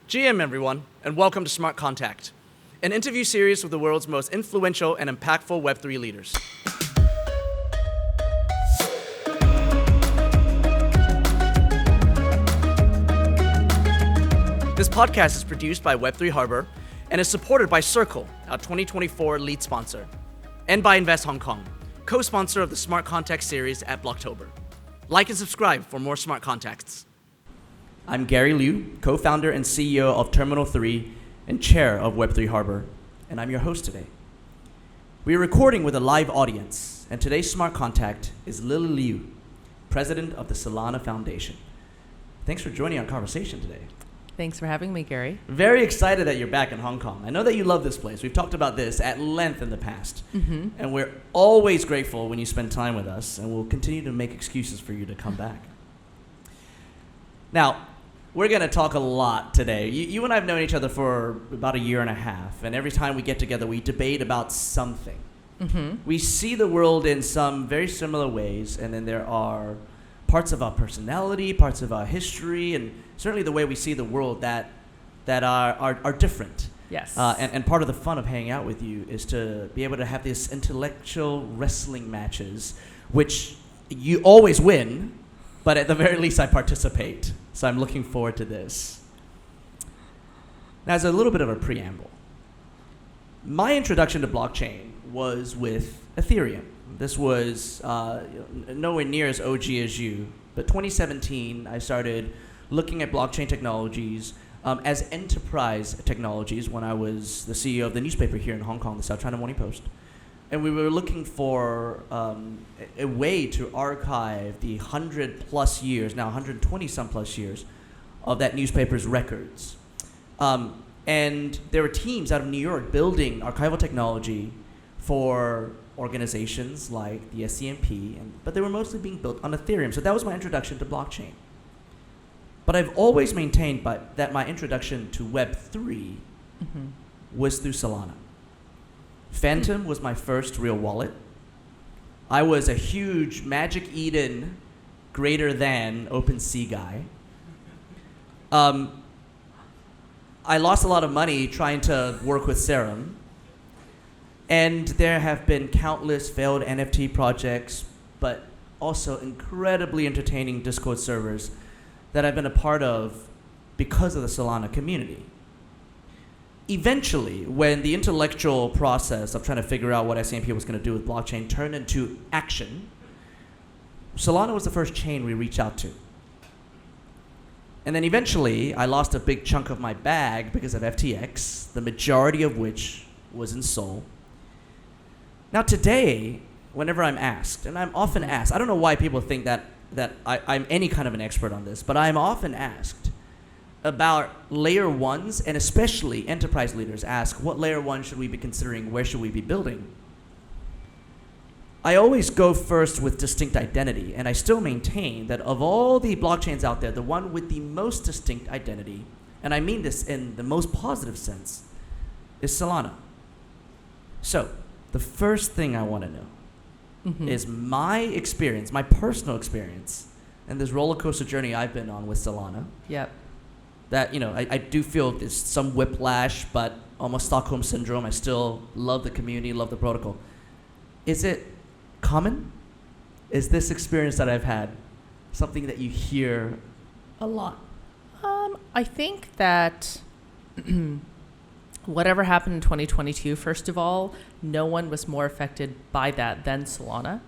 GM everyone, and welcome to Smart Contact, an interview series with the world's most influential and impactful Web3 leaders. This podcast is produced by Web3 Harbour and is supported by Circle, our 2024 lead sponsor, and by Invest Hong Kong, co-sponsor of the Smart Contact series at Blocktober. Like and subscribe for more Smart Contacts. I'm Gary Liu, co-founder and CEO of Terminal 3 and chair of Web3 Harbour, and I'm your host today. We are recording with a live audience, and today's Smart Contact is Lily Liu, president of the Solana Foundation. Thanks for joining our conversation today. Thanks for having me, Gary. Very excited that you're back in Hong Kong. I know that you love this place. We've talked about this at length in the past, and we're always grateful when you spend time with us, and we'll continue to make excuses for you to come back. Now, we're going to talk a lot today. You and I have known each other for about a year and a half, and every time we get together, we debate about something. We see the world in some very similar ways, and then there are parts of our personality, parts of our history, and certainly the way we see the world that are different. Yes. And part of the fun of hanging out with you is to be able to have these intellectual wrestling matches, which you always win, but at the very least I participate. So I'm looking forward to this. Now, as a little bit of a preamble, my introduction to blockchain was with Ethereum. This was nowhere near as OG as you, but 2017, I started looking at blockchain technologies as enterprise technologies when I was the CEO of the newspaper here in Hong Kong, the South China Morning Post. And we were looking for a way to archive the 100 plus years, now 120 some plus years, of that newspaper's records. And there were teams out of New York building archival technology for organizations like the SCMP, but they were mostly being built on Ethereum. So that was my introduction to blockchain. But I've always maintained that my introduction to Web3 was through Solana. Phantom was my first real wallet. I was a huge Magic Eden greater than OpenSea guy. I lost a lot of money trying to work with Serum. And there have been countless failed NFT projects, but also incredibly entertaining Discord servers that I've been a part of because of the Solana community. Eventually, when the intellectual process of trying to figure out what SCMP was going to do with blockchain turned into action, Solana was the first chain we reached out to. And then eventually, I lost a big chunk of my bag because of FTX, the majority of which was in Sol. Now today, whenever I'm asked, and I'm often asked, I don't know why people think that I'm any kind of an expert on this, but I'm often asked about layer ones, and especially enterprise leaders ask, what layer one should we be considering, where should we be building? I always go first with distinct identity, and I still maintain that of all the blockchains out there, the one with the most distinct identity, and I mean this in the most positive sense, is Solana. So, the first thing I want to know is my experience, my personal experience, and this roller coaster journey I've been on with Solana. Yep. That, I do feel there's some whiplash, but almost Stockholm syndrome. I still love the community, love the protocol. Is it common? Is this experience that I've had something that you hear a lot? I think that whatever happened in 2022, first of all, no one was more affected by that than Solana.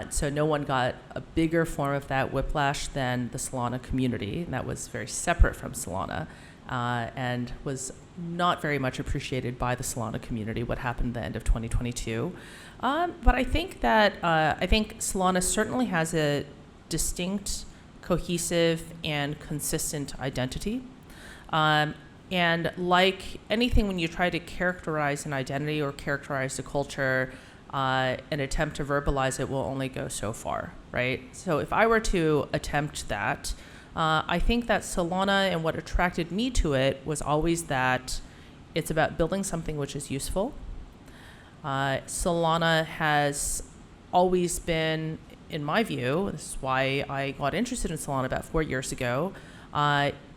So no one got a bigger form of that whiplash than the Solana community. And that was very separate from Solana and was not very much appreciated by the Solana community, what happened at the end of 2022. But I think that Solana certainly has a distinct, cohesive, and consistent identity. And like anything, when you try to characterize an identity or characterize a culture, an attempt to verbalize it will only go so far, right? So if I were to attempt that, I think that Solana and what attracted me to it was always that it's about building something which is useful. Solana has always been, in my view, this is why I got interested in Solana about 4 years ago,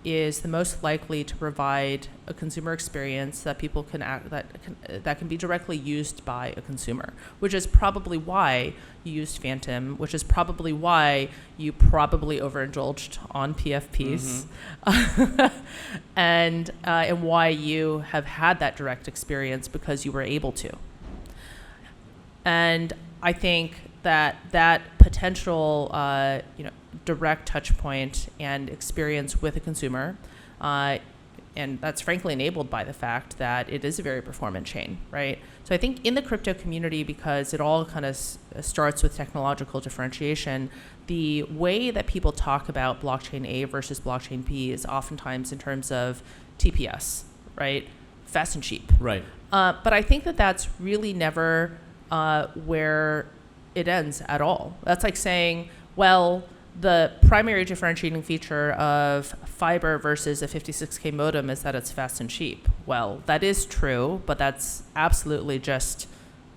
is the most likely to provide a consumer experience that people can that can be directly used by a consumer, which is probably why you used Phantom, which is probably why you probably overindulged on PFPs, and why you have had that direct experience because you were able to. And I think that potential, direct touch point and experience with a consumer, and that's frankly enabled by the fact that it is a very performant chain, right? So I think in the crypto community, because it all kind of starts with technological differentiation, the way that people talk about blockchain A versus blockchain B is oftentimes in terms of TPS, right? Fast and cheap. Right. But I think that that's really never where it ends at all. That's like saying, well, the primary differentiating feature of fiber versus a 56K modem is that it's fast and cheap. Well, that is true, but that's absolutely just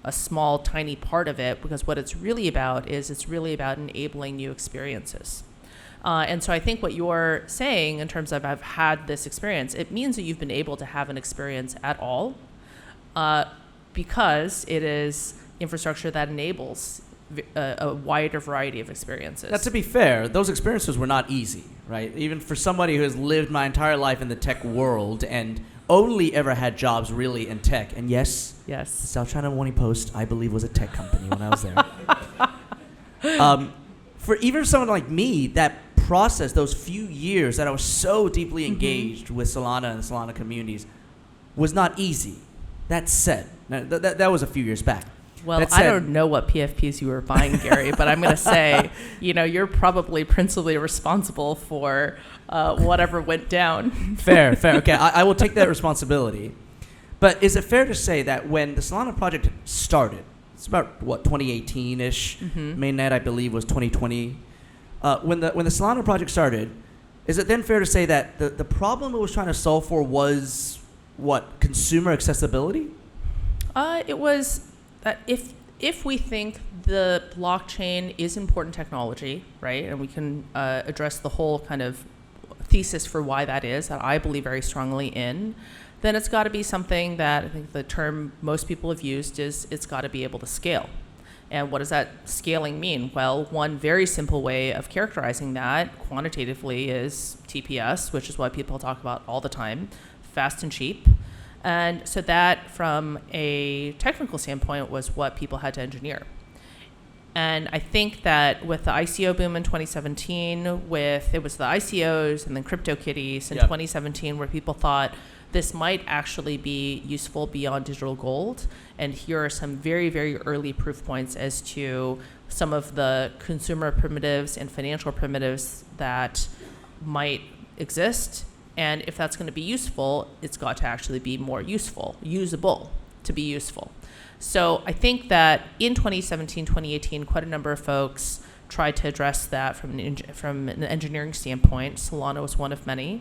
a small, tiny part of it, because what it's really about is it's really about enabling new experiences. And so I think what you're saying in terms of I've had this experience, it means that you've been able to have an experience at all, because it is infrastructure that enables a wider variety of experiences. Now, to be fair, those experiences were not easy, right? Even for somebody who has lived my entire life in the tech world and only ever had jobs really in tech. And yes, South China Morning Post, I believe, was a tech company when I was there. For even someone like me, that process, those few years that I was so deeply engaged with Solana and Solana communities, was not easy. That said, that was a few years back. Well, I don't know what PFPs you were buying, Gary, but I'm going to say, you're probably principally responsible for whatever went down. Fair. Okay, I will take that responsibility. But is it fair to say that when the Solana project started, it's about, 2018-ish, mainnet, I believe, was 2020. When the Solana project started, is it then fair to say that the problem it was trying to solve for was, consumer accessibility? It was that if we think the blockchain is important technology, right, and we can address the whole kind of thesis for why that is, that I believe very strongly in, then it's got to be something that I think the term most people have used is it's got to be able to scale. And what does that scaling mean? Well, one very simple way of characterizing that quantitatively is TPS, which is what people talk about all the time, fast and cheap. And so that, from a technical standpoint, was what people had to engineer. And I think that with the ICO boom in 2017, it was the ICOs and then CryptoKitties in 2017, where people thought this might actually be useful beyond digital gold. And here are some very, very early proof points as to some of the consumer primitives and financial primitives that might exist. And if that's going to be useful, it's got to actually be more usable to be useful. So I think that in 2017, 2018, quite a number of folks tried to address that from an engineering standpoint. Solana was one of many.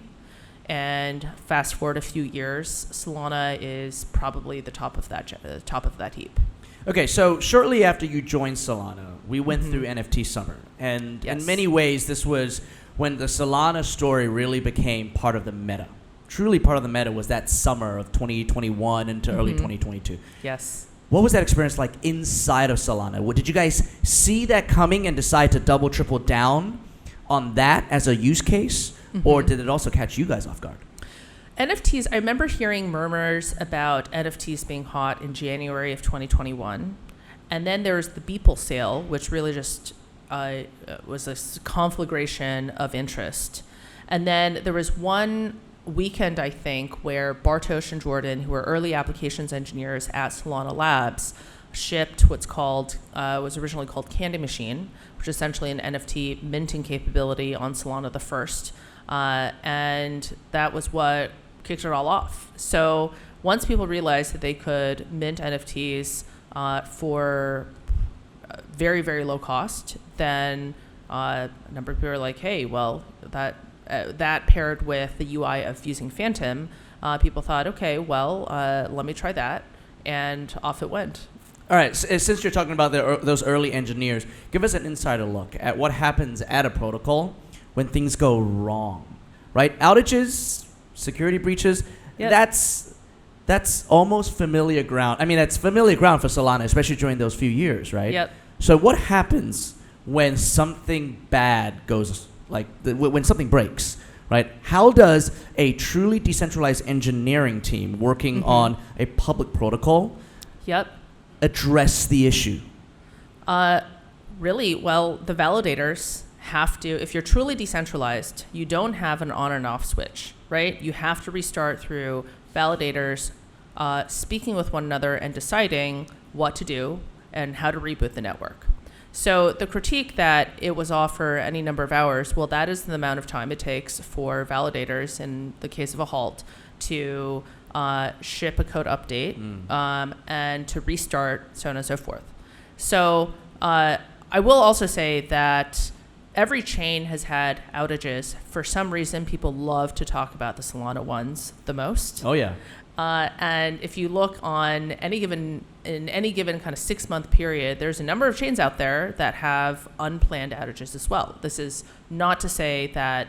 And fast forward a few years, Solana is probably the top of that heap. Okay, so shortly after you joined Solana, we went through NFT Summer. And in many ways, this was when the Solana story really became part of the meta. Truly part of the meta was that summer of 2021 into early 2022. Yes. What was that experience like inside of Solana? Did you guys see that coming and decide to double, triple down on that as a use case? Or did it also catch you guys off guard? NFTs, I remember hearing murmurs about NFTs being hot in January of 2021. And then there was the Beeple sale, which really just was a conflagration of interest. And then there was one weekend, I think, where Bartosz and Jordan, who were early applications engineers at Solana Labs, shipped what's called, was originally called Candy Machine, which is essentially an NFT minting capability on Solana the First. And that was what kicked it all off. So once people realized that they could mint NFTs for very, very low cost, then a number of people were like, hey, well, that paired with the UI of using Phantom, people thought, okay, well, let me try that. And off it went. All right, since you're talking about those early engineers, give us an insider look at what happens at a protocol when things go wrong. right? Outages, security breaches, Yep. that's almost familiar ground. I mean, that's familiar ground for Solana, especially during those few years, right? Yep. So what happens when something bad goes, like when something breaks, right? How does a truly decentralized engineering team working on a public protocol Yep. address the issue? Really, well, the validators have to, if you're truly decentralized, you don't have an on and off switch, right? You have to restart through validators speaking with one another and deciding what to do and how to reboot the network. So the critique that it was off for any number of hours, well, that is the amount of time it takes for validators, in the case of a halt, to ship a code update and to restart, so on and so forth. So I will also say that every chain has had outages. For some reason, people love to talk about the Solana ones the most. Oh, yeah. And if you look on any given kind of 6-month period, there's a number of chains out there that have unplanned outages as well. This is not to say that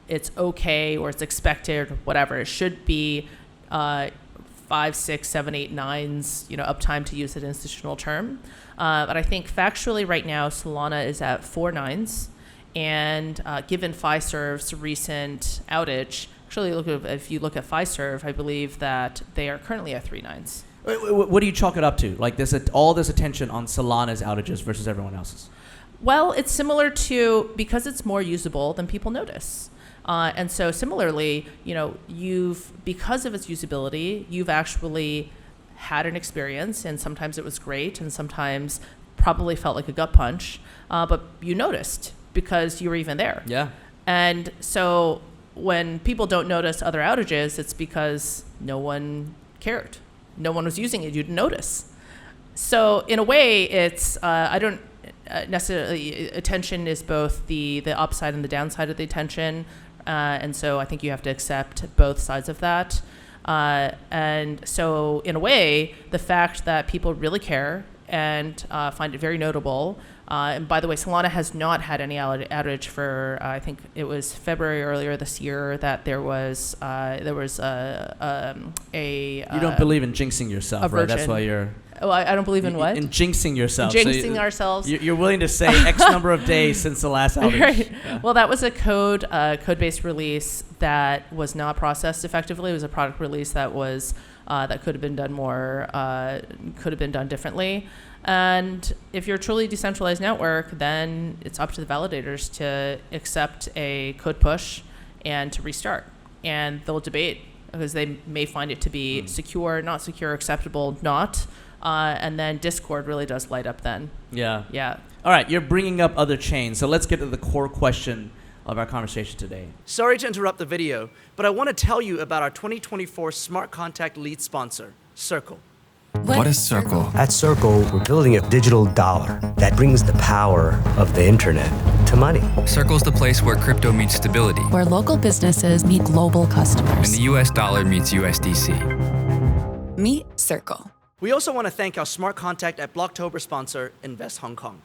it's okay or it's expected or whatever. It should be 5, 6, 7, 8, 9s, uptime, to use an institutional term. But I think factually right now, Solana is at 4 9s. And given Fiserv's recent outage, actually, if you look at Fiserv, I believe that they are currently at 3 9s. What do you chalk it up to? Like, there's all this attention on Solana's outages versus everyone else's. Well, it's similar to, because it's more usable, then people notice. And so similarly, because of its usability, you've actually had an experience, and sometimes it was great, and sometimes probably felt like a gut punch, but you noticed because you were even there. Yeah. And so when people don't notice other outages, it's because no one cared. No one was using it. You didn't notice. So in a way, it's I don't necessarily, attention is both the upside and the downside of the attention, and so I think you have to accept both sides of that. And so in a way, the fact that people really care and find it very notable. And by the way, Solana has not had any outage for, I think it was February earlier this year that there was a You don't believe in jinxing yourself, right? That's why you're... Oh, I don't believe in what? In jinxing yourself. Jinxing ourselves. You're willing to say X number of days since the last outage. Right. Yeah. Well, that was a code-based release that was not processed effectively. It was a product release that was that could have been done could have been done differently. And if you're a truly decentralized network, then it's up to the validators to accept a code push and to restart. And they'll debate because they may find it to be secure, not secure, acceptable, not. And then Discord really does light up then. Yeah. Yeah. All right, you're bringing up other chains, so let's get to the core question of our conversation today. Sorry to interrupt the video, but I want to tell you about our 2024 Smart Contract lead sponsor, Circle. What is Circle? At Circle, we're building a digital dollar that brings the power of the internet to money. Circle's the place where crypto meets stability, where local businesses meet global customers. and the US dollar meets USDC. Meet Circle. We also want to thank our Smart Contract at Blocktober sponsor, Invest Hong Kong.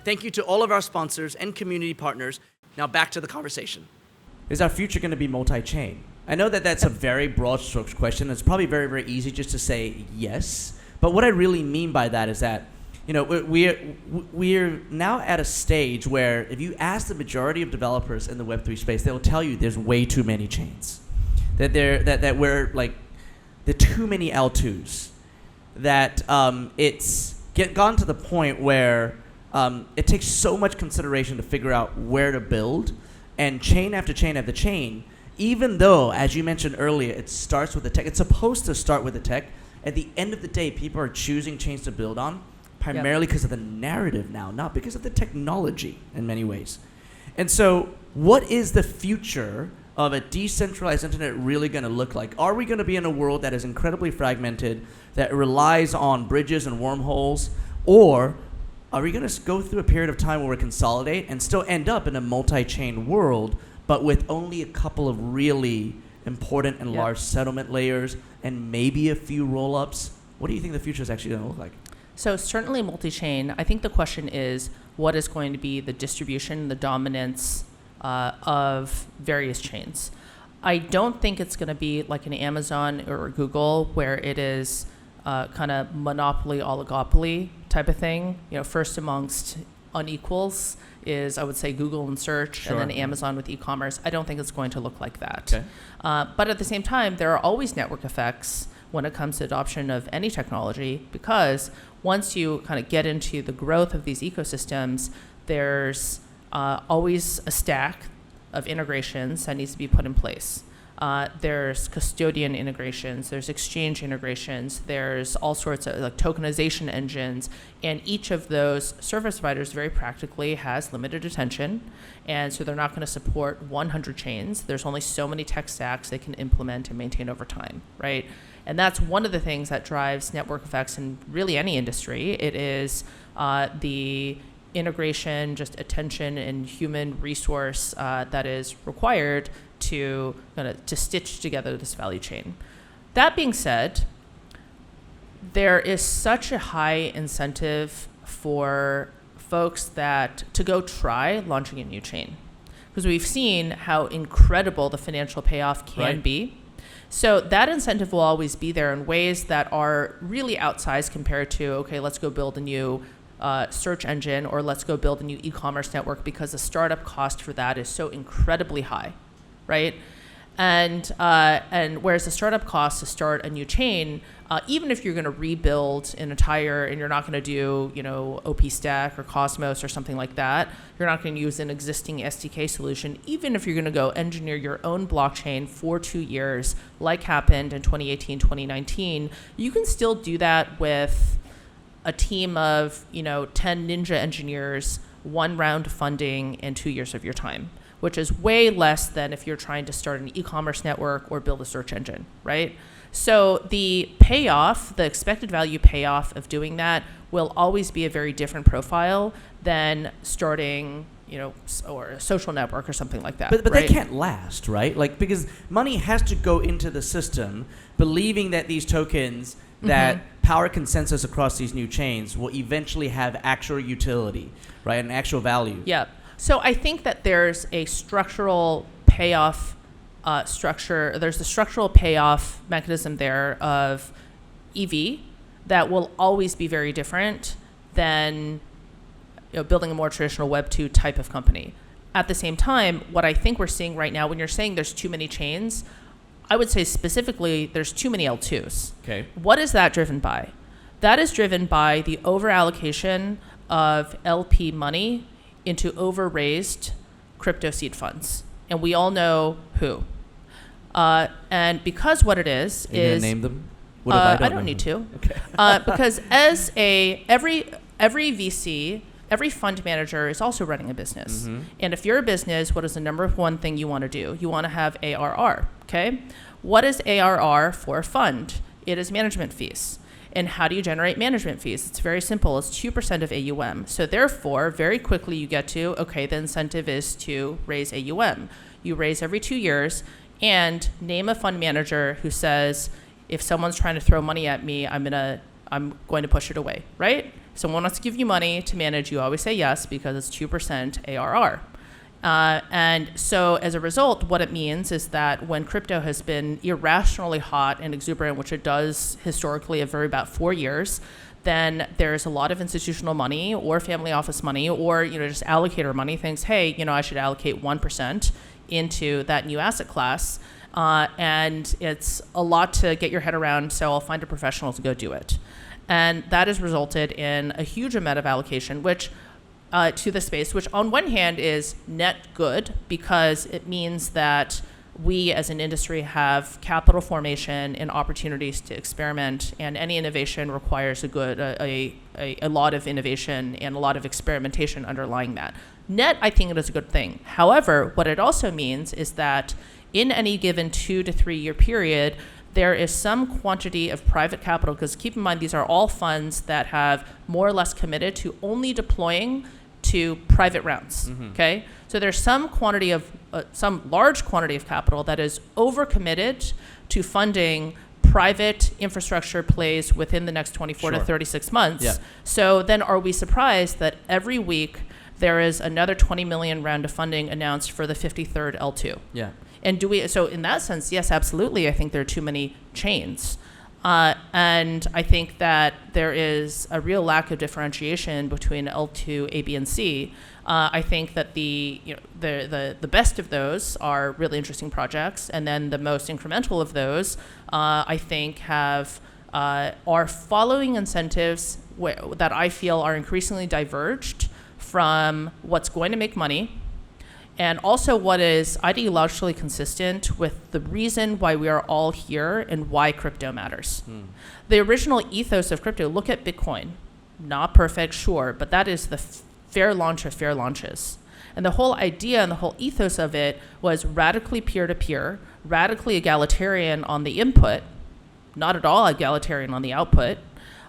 Thank you to all of our sponsors and community partners. Now back to the conversation. Is our future going to be multi-chain? I know that that's a very broad strokes question. It's probably very, very easy just to say yes. But what I really mean by that is that, we're now at a stage where if you ask the majority of developers in the Web3 space, they'll tell you there's way too many chains. That there are too many L2s. That it's gone to the point where it takes so much consideration to figure out where to build, and chain after chain after chain, even though, as you mentioned earlier, it starts with the tech. It's supposed to start with the tech. at the end of the day, people are choosing chains to build on primarily because of the narrative now, not because of the technology in many ways. And so what is the future of a decentralized internet really going to look like? Are we going to be in a world that is incredibly fragmented, that relies on bridges and wormholes, or are we going to go through a period of time where we consolidate and still end up in a multi-chain world, but with only a couple of really important and large settlement layers and maybe a few roll-ups? What do you think the future is actually going to look like? So certainly multi-chain. I think the question is, what is going to be the distribution, the dominance of various chains? I don't think it's going to be like an Amazon or a Google where it is kind of monopoly, oligopoly type of thing. You know, first amongst unequals is, I would say, Google and search, and then Amazon with e-commerce. I don't think it's going to look like that. Okay. But at the same time, there are always network effects when it comes to adoption of any technology, because once you kind of get into the growth of these ecosystems, there's always a stack of integrations that needs to be put in place. There's custodian integrations, there's exchange integrations, there's all sorts of like tokenization engines, and each of those service providers very practically has limited attention, and so they're not going to support 100 chains. There's only so many tech stacks they can implement and maintain over time, right? And that's one of the things that drives network effects in really any industry. It is the integration, just attention and human resource that is required to stitch together this value chain. That being said, there is such a high incentive for folks to go try launching a new chain, because we've seen how incredible the financial payoff can be. So that incentive will always be there in ways that are really outsized compared to, okay, let's go build a new search engine, or let's go build a new e-commerce network, because the startup cost for that is so incredibly high, right? And whereas the startup cost to start a new chain, even if you're going to rebuild an entire, and you're not going to do, OP Stack or Cosmos or something like that, you're not going to use an existing SDK solution. Even if you're going to go engineer your own blockchain for 2 years, like happened in 2018, 2019, you can still do that with a team of 10 ninja engineers, 1 round of funding, and 2 years of your time, which is way less than if you're trying to start an e-commerce network or build a search engine, right? So the payoff, the expected value payoff of doing that will always be a very different profile than starting, or a social network or something like that. But right? they can't last, right? Like, because money has to go into the system, believing that these tokens that power consensus across these new chains will eventually have actual utility, right, and actual value. Yeah. So I think that there's a structural payoff structure. There's a structural payoff mechanism there of EV that will always be very different than building a more traditional Web2 type of company. At the same time, what I think we're seeing right now, when you're saying there's too many chains, I would say specifically there's too many L2s. Okay. What is that driven by? That is driven by the over-allocation of LP money into over-raised crypto seed funds. And we all know who. And because what it is Are you gonna name them? What if I don't need to. Okay. Because as every VC, every fund manager is also running a business. And if you're a business, what is the number one thing you want to do? You want to have ARR, okay? What is ARR for a fund? It is management fees. And how do you generate management fees? It's very simple. It's 2% of AUM. So therefore, very quickly you get to, okay, the incentive is to raise AUM. You raise every 2 years, and name a fund manager who says, if someone's trying to throw money at me, I'm going to push it away, right? Someone wants to give you money to manage, you always say yes, because it's 2% ARR. And so as a result, what it means is that when crypto has been irrationally hot and exuberant, which it does historically over about 4 years, then there's a lot of institutional money or family office money or just allocator money thinks, hey, I should allocate 1% into that new asset class. And it's a lot to get your head around, so I'll find a professional to go do it. And that has resulted in a huge amount of allocation, which to the space, which on one hand is net good because it means that we as an industry have capital formation and opportunities to experiment, and any innovation requires a lot of innovation and a lot of experimentation underlying that. Net, I think it is a good thing. However, what it also means is that in any given 2 to 3 year period, there is some quantity of private capital, because keep in mind, these are all funds that have more or less committed to only deploying to private rounds, okay? So there's some quantity of, some large quantity of capital that is overcommitted to funding private infrastructure plays within the next 24 to 36 months. Yeah. So then are we surprised that every week there is another 20 million round of funding announced for the 53rd L2? Yeah. And so in that sense, yes, absolutely, I think there are too many chains. And I think that there is a real lack of differentiation between L2, A, B, and C. I think that the best of those are really interesting projects, and then the most incremental of those, I think, are following incentives that I feel are increasingly diverged from what's going to make money, and also what is ideologically consistent with the reason why we are all here and why crypto matters. The original ethos of crypto, look at Bitcoin. Not perfect, sure, but that is the fair launch of fair launches. And the whole idea and the whole ethos of it was radically peer-to-peer, radically egalitarian on the input, not at all egalitarian on the output,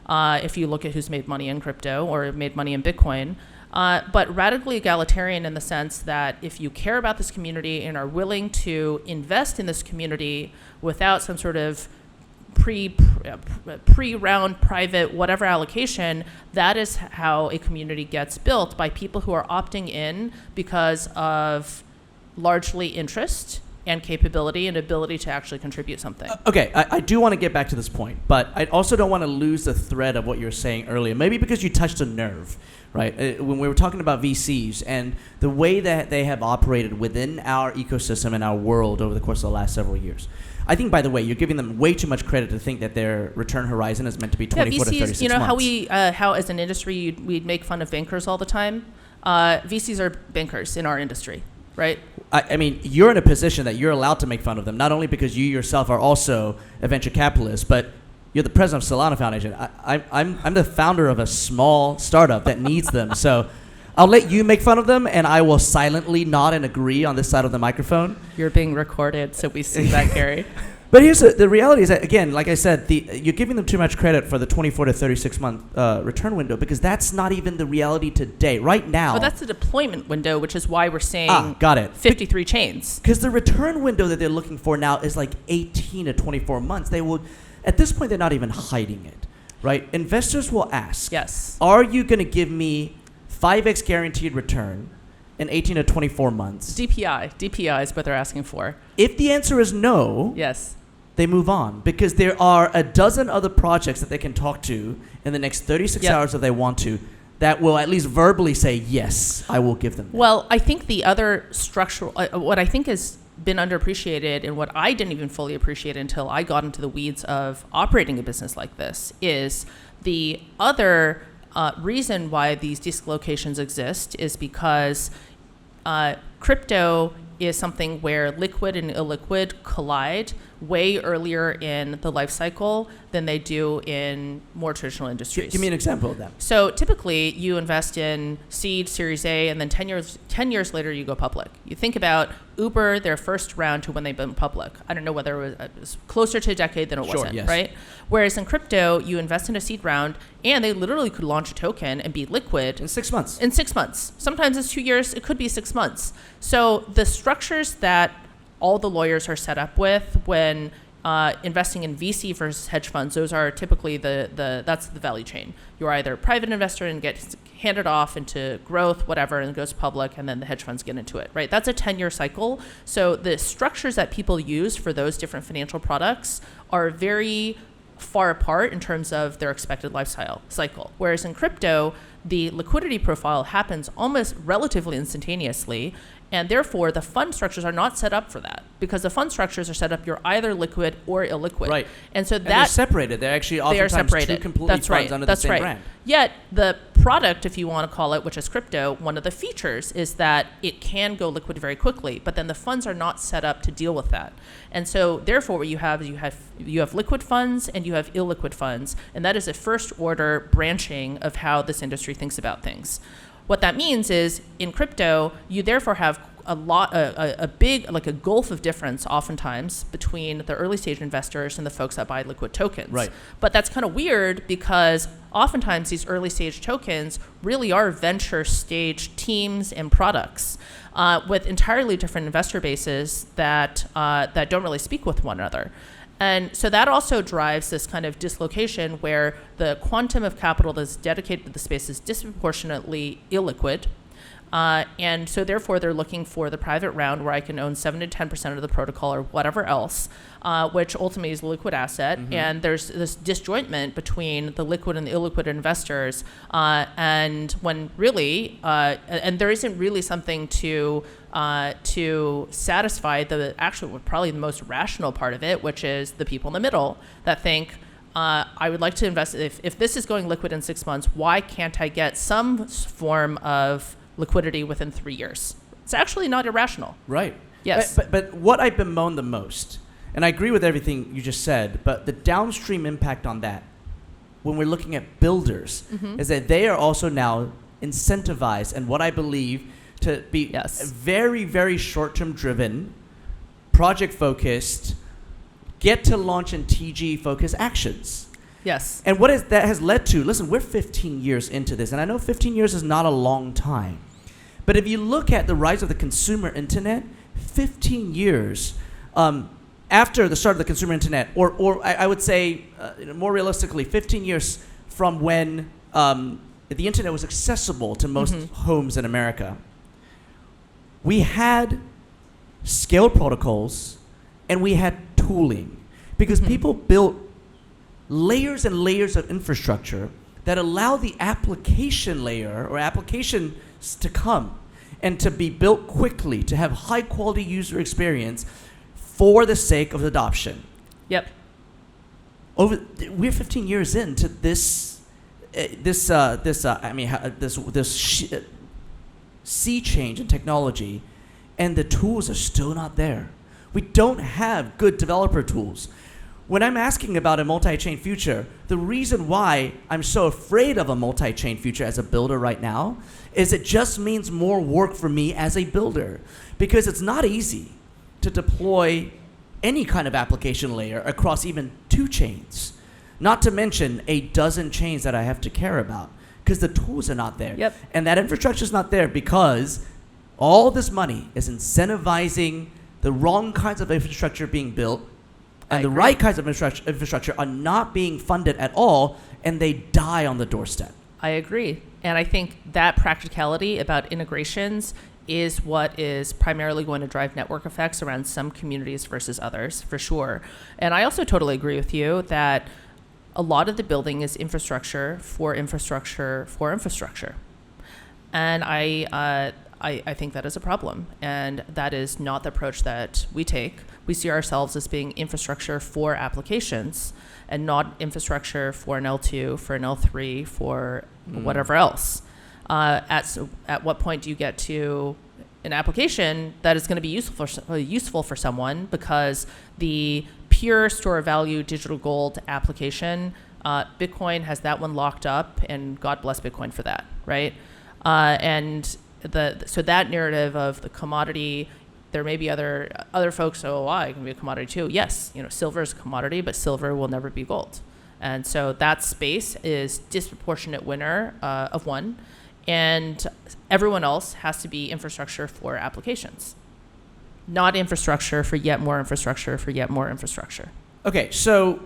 if you look at who's made money in crypto or made money in Bitcoin. But radically egalitarian in the sense that if you care about this community and are willing to invest in this community without some sort of pre-round private whatever allocation, that is how a community gets built, by people who are opting in because of largely interest and capability and ability to actually contribute something. Okay, I do want to get back to this point, but I also don't want to lose the thread of what you were saying earlier, maybe because you touched a nerve, right? When we were talking about VCs and the way that they have operated within our ecosystem and our world over the course of the last several years. I think, by the way, you're giving them way too much credit to think that their return horizon is meant to be 24 to 36 months. You know how as an industry we'd make fun of bankers all the time? VCs are bankers in our industry, right? I mean, you're in a position that you're allowed to make fun of them, not only because you yourself are also a venture capitalist, but you're the president of Solana Foundation. I'm the founder of a small startup that needs them. So I'll let you make fun of them, and I will silently nod and agree on this side of the microphone. You're being recorded, so we see that, Gary. But here's the reality is that, again, like I said, you're giving them too much credit for the 24 to 36 month return window, because that's not even the reality today. Right now. But that's the deployment window, which is why we're saying got it. 53 chains. Because the return window that they're looking for now is like 18 to 24 months. They will, at this point, they're not even hiding it, right? Investors will ask, yes, are you going to give me 5x guaranteed return in 18 to 24 months? DPI is what they're asking for. If the answer is no, yes, they move on, because there are a dozen other projects that they can talk to in the next 36 hours if they want to, that will at least verbally say, yes, I will give them that. Well, I think the other structural, what I think has been underappreciated, and what I didn't even fully appreciate until I got into the weeds of operating a business like this, is the other reason why these dislocations exist is because crypto is something where liquid and illiquid collide way earlier in the life cycle than they do in more traditional industries. Give me an example of that. So typically you invest in seed, Series A, and then 10 years later you go public. You think about Uber, their first round to when they've been public. I don't know whether it was closer to a decade than it wasn't, yes. Right? Whereas in crypto, you invest in a seed round and they literally could launch a token and be liquid. In 6 months. In 6 months. Sometimes it's 2 years, it could be 6 months. So the structures that all the lawyers are set up with when investing in VC versus hedge funds, those are typically that's the value chain. You're either a private investor and get handed off into growth, whatever, and it goes public, and then the hedge funds get into it, right? That's a 10-year cycle. So the structures that people use for those different financial products are very far apart in terms of their expected lifestyle cycle. Whereas in crypto, the liquidity profile happens almost relatively instantaneously, and therefore the fund structures are not set up for that, because the fund structures are set up, you're either liquid or illiquid. Right. And so they're separated. They're actually oftentimes two completely funds under the same brand. Yet the product, if you want to call it, which is crypto, one of the features is that it can go liquid very quickly, but then the funds are not set up to deal with that. And so therefore what you have is you have liquid funds and you have illiquid funds, and that is a first order branching of how this industry thinks about things. What that means is in crypto, you therefore have a big, like a gulf of difference oftentimes between the early stage investors and the folks that buy liquid tokens. Right. But that's kind of weird because oftentimes these early stage tokens really are venture stage teams and products with entirely different investor bases that don't really speak with one another. And so that also drives this kind of dislocation where the quantum of capital that's dedicated to the space is disproportionately illiquid. And so therefore they're looking for the private round where I can own 7 to 10% of the protocol or whatever else, which ultimately is a liquid asset. Mm-hmm. And there's this disjointment between the liquid and the illiquid investors. And when really, and there isn't really something to satisfy probably the most rational part of it, which is the people in the middle that think, I would like to invest. If this is going liquid in 6 months, why can't I get some form of liquidity within 3 years? It's actually not irrational. Right. Yes. But what I bemoan the most, and I agree with everything you just said, but the downstream impact on that, when we're looking at builders, is that they are also now incentivized, and what I believe to be very, very short-term driven, project-focused, get to launch and TG-focused actions. Yes. And that has led to, listen, we're 15 years into this, and I know 15 years is not a long time. But if you look at the rise of the consumer internet, 15 years after the start of the consumer internet, or I would say more realistically, 15 years from when the internet was accessible to most homes in America, we had scaled protocols and we had tooling because people built layers and layers of infrastructure that allow the application layer or applications to come and to be built quickly, to have high quality user experience for the sake of adoption. Yep. We're 15 years into this sea change in technology, and the tools are still not there. We don't have good developer tools. When I'm asking about a multi-chain future, the reason why I'm so afraid of a multi-chain future as a builder right now is it just means more work for me as a builder, because it's not easy to deploy any kind of application layer across even 2 chains, not to mention a dozen chains that I have to care about, because the tools are not there. Yep. And that infrastructure is not there because all this money is incentivizing the wrong kinds of infrastructure being built, and the right kinds of infrastructure are not being funded at all, and they die on the doorstep. I agree. And I think that practicality about integrations is what is primarily going to drive network effects around some communities versus others, for sure. And I also totally agree with you that a lot of the building is infrastructure for infrastructure for infrastructure. And I think that is a problem. And that is not the approach that we take. We see ourselves as being infrastructure for applications and not infrastructure for an L2, for an L3, for whatever else. At what point do you get to an application that is going to be useful for someone, because the pure store of value digital gold application, Bitcoin has that one locked up, and God bless Bitcoin for that, right? So that narrative of the commodity, there may be other folks, it can be a commodity too. Yes, silver is a commodity, but silver will never be gold. And so that space is disproportionate winner of one, and everyone else has to be infrastructure for applications, not infrastructure for yet more infrastructure for yet more infrastructure. Okay, so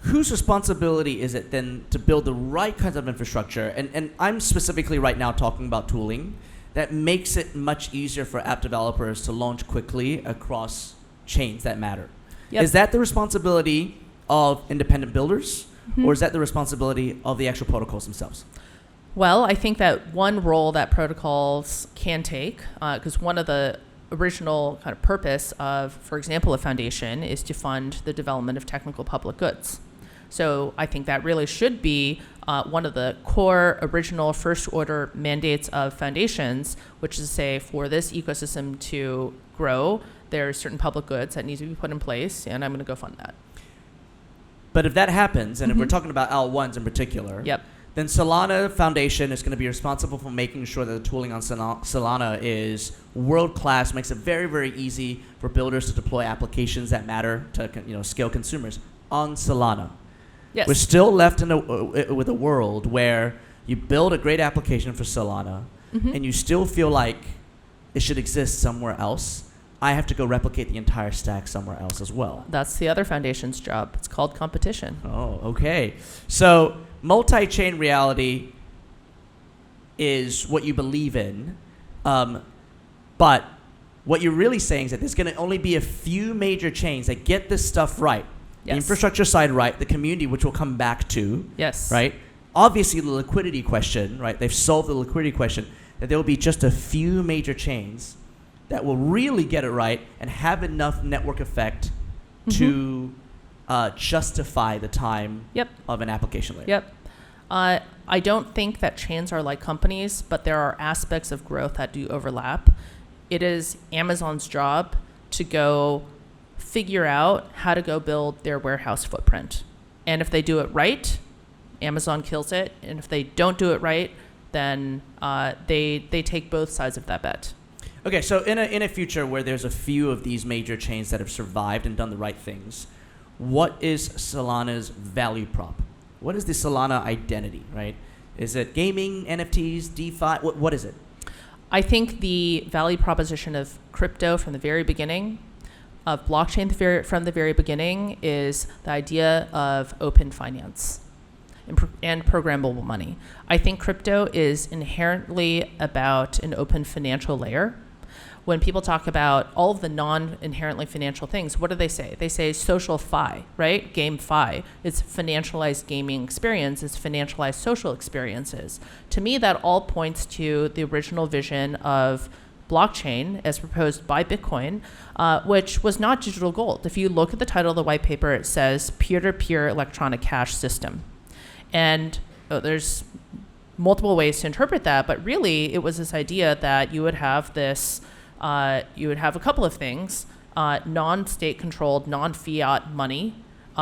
whose responsibility is it then to build the right kinds of infrastructure? And I'm specifically right now talking about tooling that makes it much easier for app developers to launch quickly across chains that matter. Yep. Is that the responsibility of independent builders, or is that the responsibility of the actual protocols themselves? Well, I think that one role that protocols can take, because one of the original kind of purpose of, for example, a foundation is to fund the development of technical public goods. So I think that really should be one of the core original first order mandates of foundations, which is to say for this ecosystem to grow, there are certain public goods that need to be put in place, and I'm going to go fund that. But if that happens, and if we're talking about L1s in particular, then Solana Foundation is going to be responsible for making sure that the tooling on Solana is world-class, makes it very, very easy for builders to deploy applications that matter to scale consumers on Solana. Yes. We're still left with a world where you build a great application for Solana, and you still feel like it should exist somewhere else. I have to go replicate the entire stack somewhere else as well. That's the other foundation's job. It's called competition. Oh, okay. So multi-chain reality is what you believe in, but what you're really saying is that there's going to only be a few major chains that get this stuff right. Yes. The infrastructure side right, the community, which we'll come back to. Yes. Right? Obviously, the liquidity question, right? They've solved the liquidity question, that there will be just a few major chains that will really get it right and have enough network effect to justify the time of an application layer. I don't think that chains are like companies, but there are aspects of growth that do overlap. It is Amazon's job to go figure out how to go build their warehouse footprint. And if they do it right, Amazon kills it. And if they don't do it right, then they take both sides of that bet. Okay, so in a future where there's a few of these major chains that have survived and done the right things, what is Solana's value prop? What is the Solana identity, right? Is it gaming, NFTs, DeFi? What is it? I think the value proposition of crypto from the very beginning, of blockchain from the very beginning, is the idea of open finance and programmable money. I think crypto is inherently about an open financial layer. When people talk about all of the non-inherently financial things, what do they say? They say social fi, right? Game fi. It's financialized gaming experience. It's financialized social experiences. To me, that all points to the original vision of blockchain as proposed by Bitcoin, which was not digital gold. If you look at the title of the white paper, it says peer-to-peer electronic cash system. And there's multiple ways to interpret that, but really it was this idea that you would have this you would have a couple of things, non-state controlled, non-fiat money,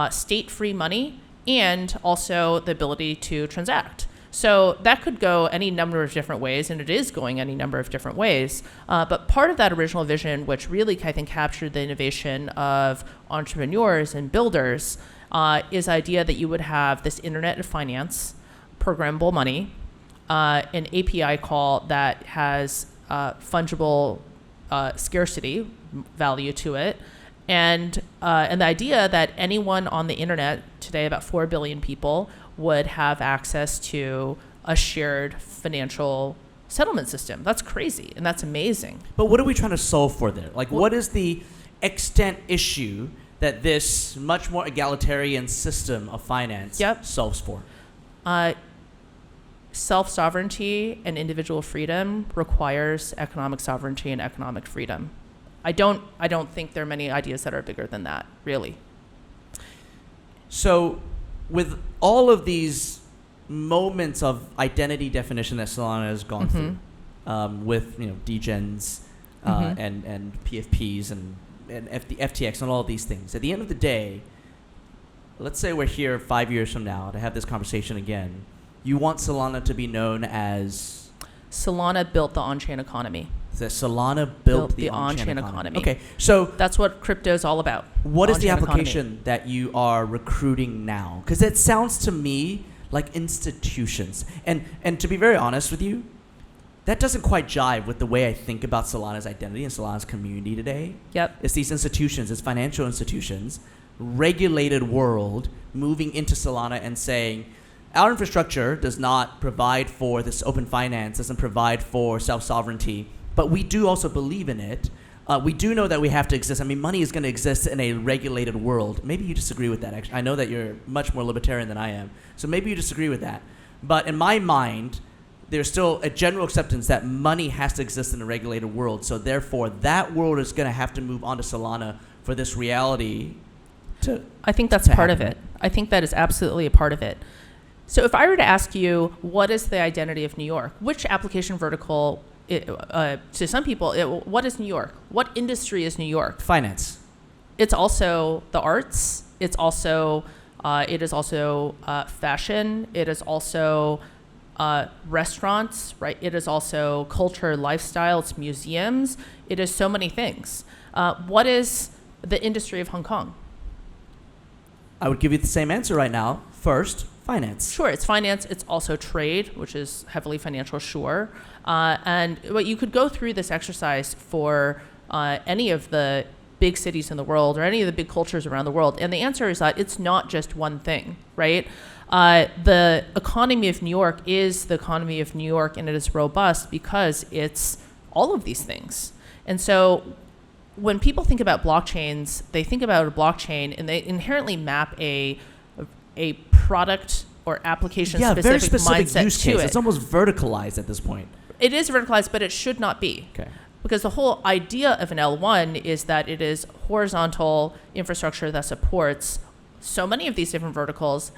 state-free money, and also the ability to transact. So that could go any number of different ways, and it is going any number of different ways. But part of that original vision, which really, I think, captured the innovation of entrepreneurs and builders, is the idea that you would have this internet of finance, programmable money, an API call that has fungible scarcity value to it, and the idea that anyone on the internet today, about 4 billion people, would have access to a shared financial settlement system. That's crazy, and that's amazing. But what are we trying to solve for there? Like, what is the extent issue that this much more egalitarian system of finance solves for? Self-sovereignty and individual freedom requires economic sovereignty and economic freedom. I don't think there are many ideas that are bigger than that, really. So with all of these moments of identity definition that Solana has gone through, with degens and PFPs and FTX and all of these things, at the end of the day, let's say we're here 5 years from now to have this conversation again. You want Solana to be known as? Solana built the on-chain economy. So Solana built the on-chain economy. Okay, so that's what crypto is all about. What is the application that you are recruiting now? Because it sounds to me like institutions. And to be very honest with you, that doesn't quite jive with the way I think about Solana's identity and Solana's community today. It's these institutions, it's financial institutions, regulated world, moving into Solana and saying, our infrastructure does not provide for this open finance, doesn't provide for self-sovereignty, but we do also believe in it. We do know that we have to exist. I mean, money is going to exist in a regulated world. Maybe you disagree with that, actually. I know that you're much more libertarian than I am, so maybe you disagree with that. But in my mind, there's still a general acceptance that money has to exist in a regulated world, so therefore that world is going to have to move onto Solana for this reality to I think that's part of it. I think that is absolutely a part of it. So if I were to ask you, what is the identity of New York? Which application vertical, to some people, what is New York? What industry is New York? Finance. It's also the arts. It is also fashion. It is also restaurants, right? It is also culture, lifestyle. It's museums. It is so many things. What is the industry of Hong Kong? I would give you the same answer right now. First, finance. Sure, it's finance. It's also trade, which is heavily financial, sure. But you could go through this exercise for any of the big cities in the world or any of the big cultures around the world. And the answer is that it's not just one thing, right? The economy of New York is the economy of New York, and it is robust because it's all of these things. And so when people think about blockchains, they think about a blockchain and they inherently map a product or application very specific mindset use to case. it. It's almost verticalized at this point. It is verticalized, but it should not be. Okay. Because the whole idea of an L1 is that it is horizontal infrastructure that supports so many of these different verticals.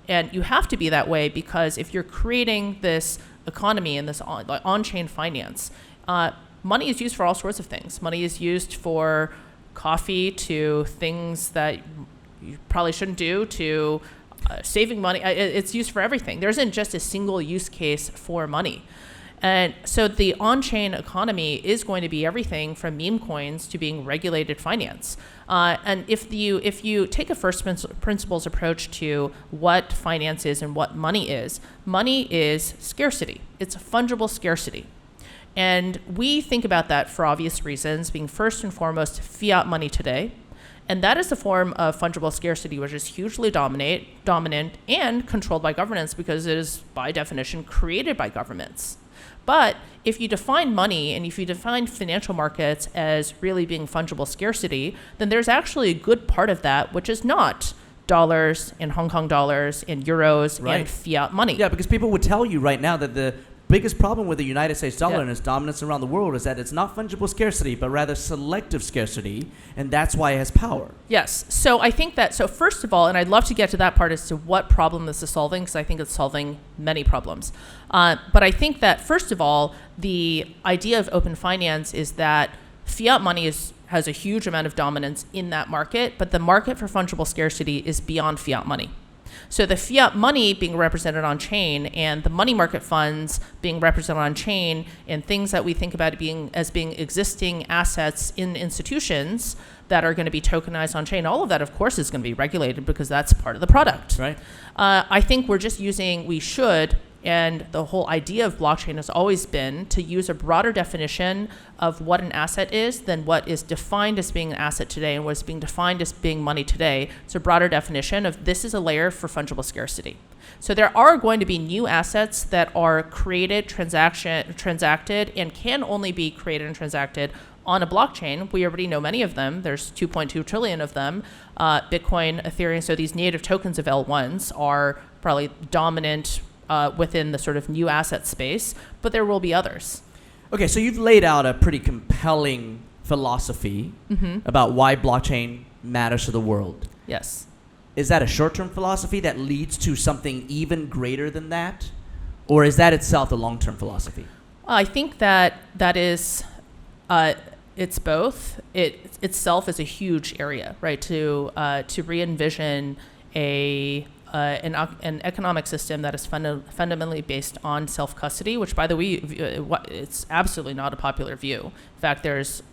And you have to be that way because if you're creating this economy and this on-chain finance, money is used for all sorts of things. Money is used for coffee, to things that you probably shouldn't do, to saving money. It's used for everything. There isn't just a single use case for money. And so the on-chain economy is going to be everything from meme coins to being regulated finance. And if you take a first principles approach to what finance is and what money is scarcity. It's fungible scarcity. And we think about that for obvious reasons, being first and foremost fiat money today. And that is the form of fungible scarcity, which is hugely dominant and controlled by governments because it is, by definition, created by governments. But if you define money and if you define financial markets as really being fungible scarcity, then there's actually a good part of that which is not dollars and Hong Kong dollars and euros and fiat money. Yeah, because people would tell you right now that the biggest problem with the United States dollar and its dominance around the world is that it's not fungible scarcity, but rather selective scarcity, and that's why it has power. Yes. So I think that, so first of all, and I'd love to get to that part as to what problem this is solving, because I think it's solving many problems. But I think that, first of all, the idea of open finance is that fiat money has a huge amount of dominance in that market, but the market for fungible scarcity is beyond fiat money. So the fiat money being represented on chain and the money market funds being represented on chain and things that we think about being existing assets in institutions that are going to be tokenized on chain, all of that, of course, is going to be regulated because that's part of the product. Right. I think we should, and the whole idea of blockchain has always been to use a broader definition of what an asset is than what is defined as being an asset today and what is being defined as being money today. It's a broader definition of this is a layer for fungible scarcity. So there are going to be new assets that are created, transacted, and can only be created and transacted on a blockchain. We already know many of them. There's 2.2 trillion of them. Bitcoin, Ethereum, so these native tokens of L1s are probably dominant within the sort of new asset space, but there will be others. Okay, so you've laid out a pretty compelling philosophy about why blockchain matters to the world. Yes. Is that a short-term philosophy that leads to something even greater than that? Or is that itself the long-term philosophy? I think that is, it's both. It itself is a huge area, right? To re-envision an economic system that is fundamentally based on self-custody, which, by the way, it's absolutely not a popular view. In fact, there's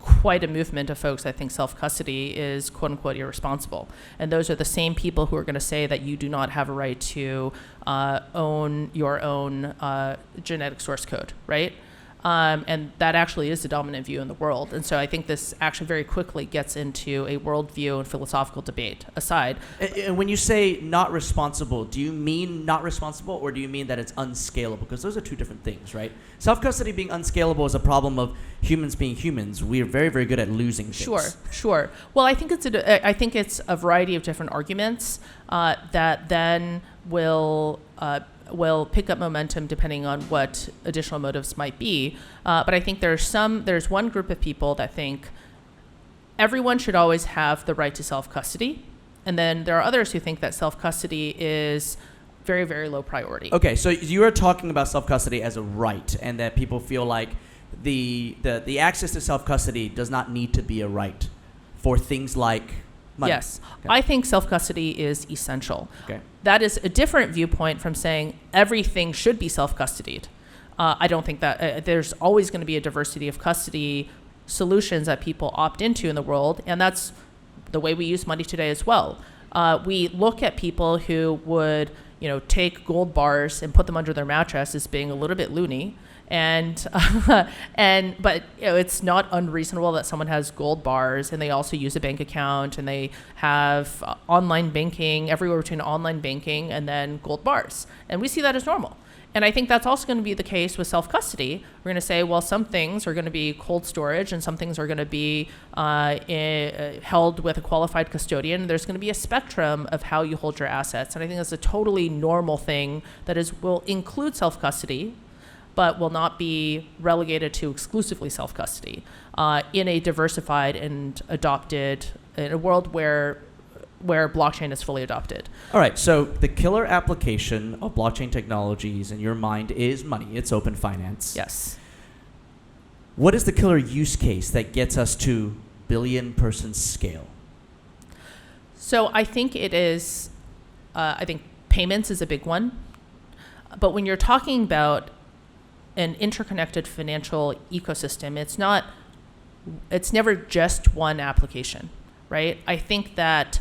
quite a movement of folks that think self-custody is quote-unquote irresponsible. And those are the same people who are going to say that you do not have a right to own your own genetic source code, right? And that actually is the dominant view in the world. And so I think this actually very quickly gets into a worldview and philosophical debate aside. And when you say not responsible, do you mean not responsible or do you mean that it's unscalable? Because those are two different things, right? Self-custody being unscalable is a problem of humans being humans. We are very, very good at losing things. Sure. Well, I think it's a variety of different arguments that then will pick up momentum depending on what additional motives might be. But I think there's one group of people that think everyone should always have the right to self-custody. And then there are others who think that self-custody is very, very low priority. Okay, so you are talking about self-custody as a right, and that people feel like the access to self-custody does not need to be a right for things like money. Yes. Okay. I think self-custody is essential. Okay. That is a different viewpoint from saying everything should be self-custodied. I don't think that there's always going to be a diversity of custody solutions that people opt into in the world, and that's the way we use money today as well. We look at people who would, take gold bars and put them under their mattress as being a little bit loony, but it's not unreasonable that someone has gold bars and they also use a bank account and they have online banking, everywhere between online banking and then gold bars, and we see that as normal. And I think that's also going to be the case with self-custody. We're going to say, well, some things are going to be cold storage and some things are going to be held with a qualified custodian. There's going to be a spectrum of how you hold your assets. And I think that's a totally normal thing that will include self-custody, but will not be relegated to exclusively self-custody in a diversified and adopted, in a world where blockchain is fully adopted. All right, so the killer application of blockchain technologies in your mind is money. It's open finance. Yes. What is the killer use case that gets us to billion-person scale? So I think it is, I think payments is a big one. But when you're talking about an interconnected financial ecosystem, it's never just one application, right? I think that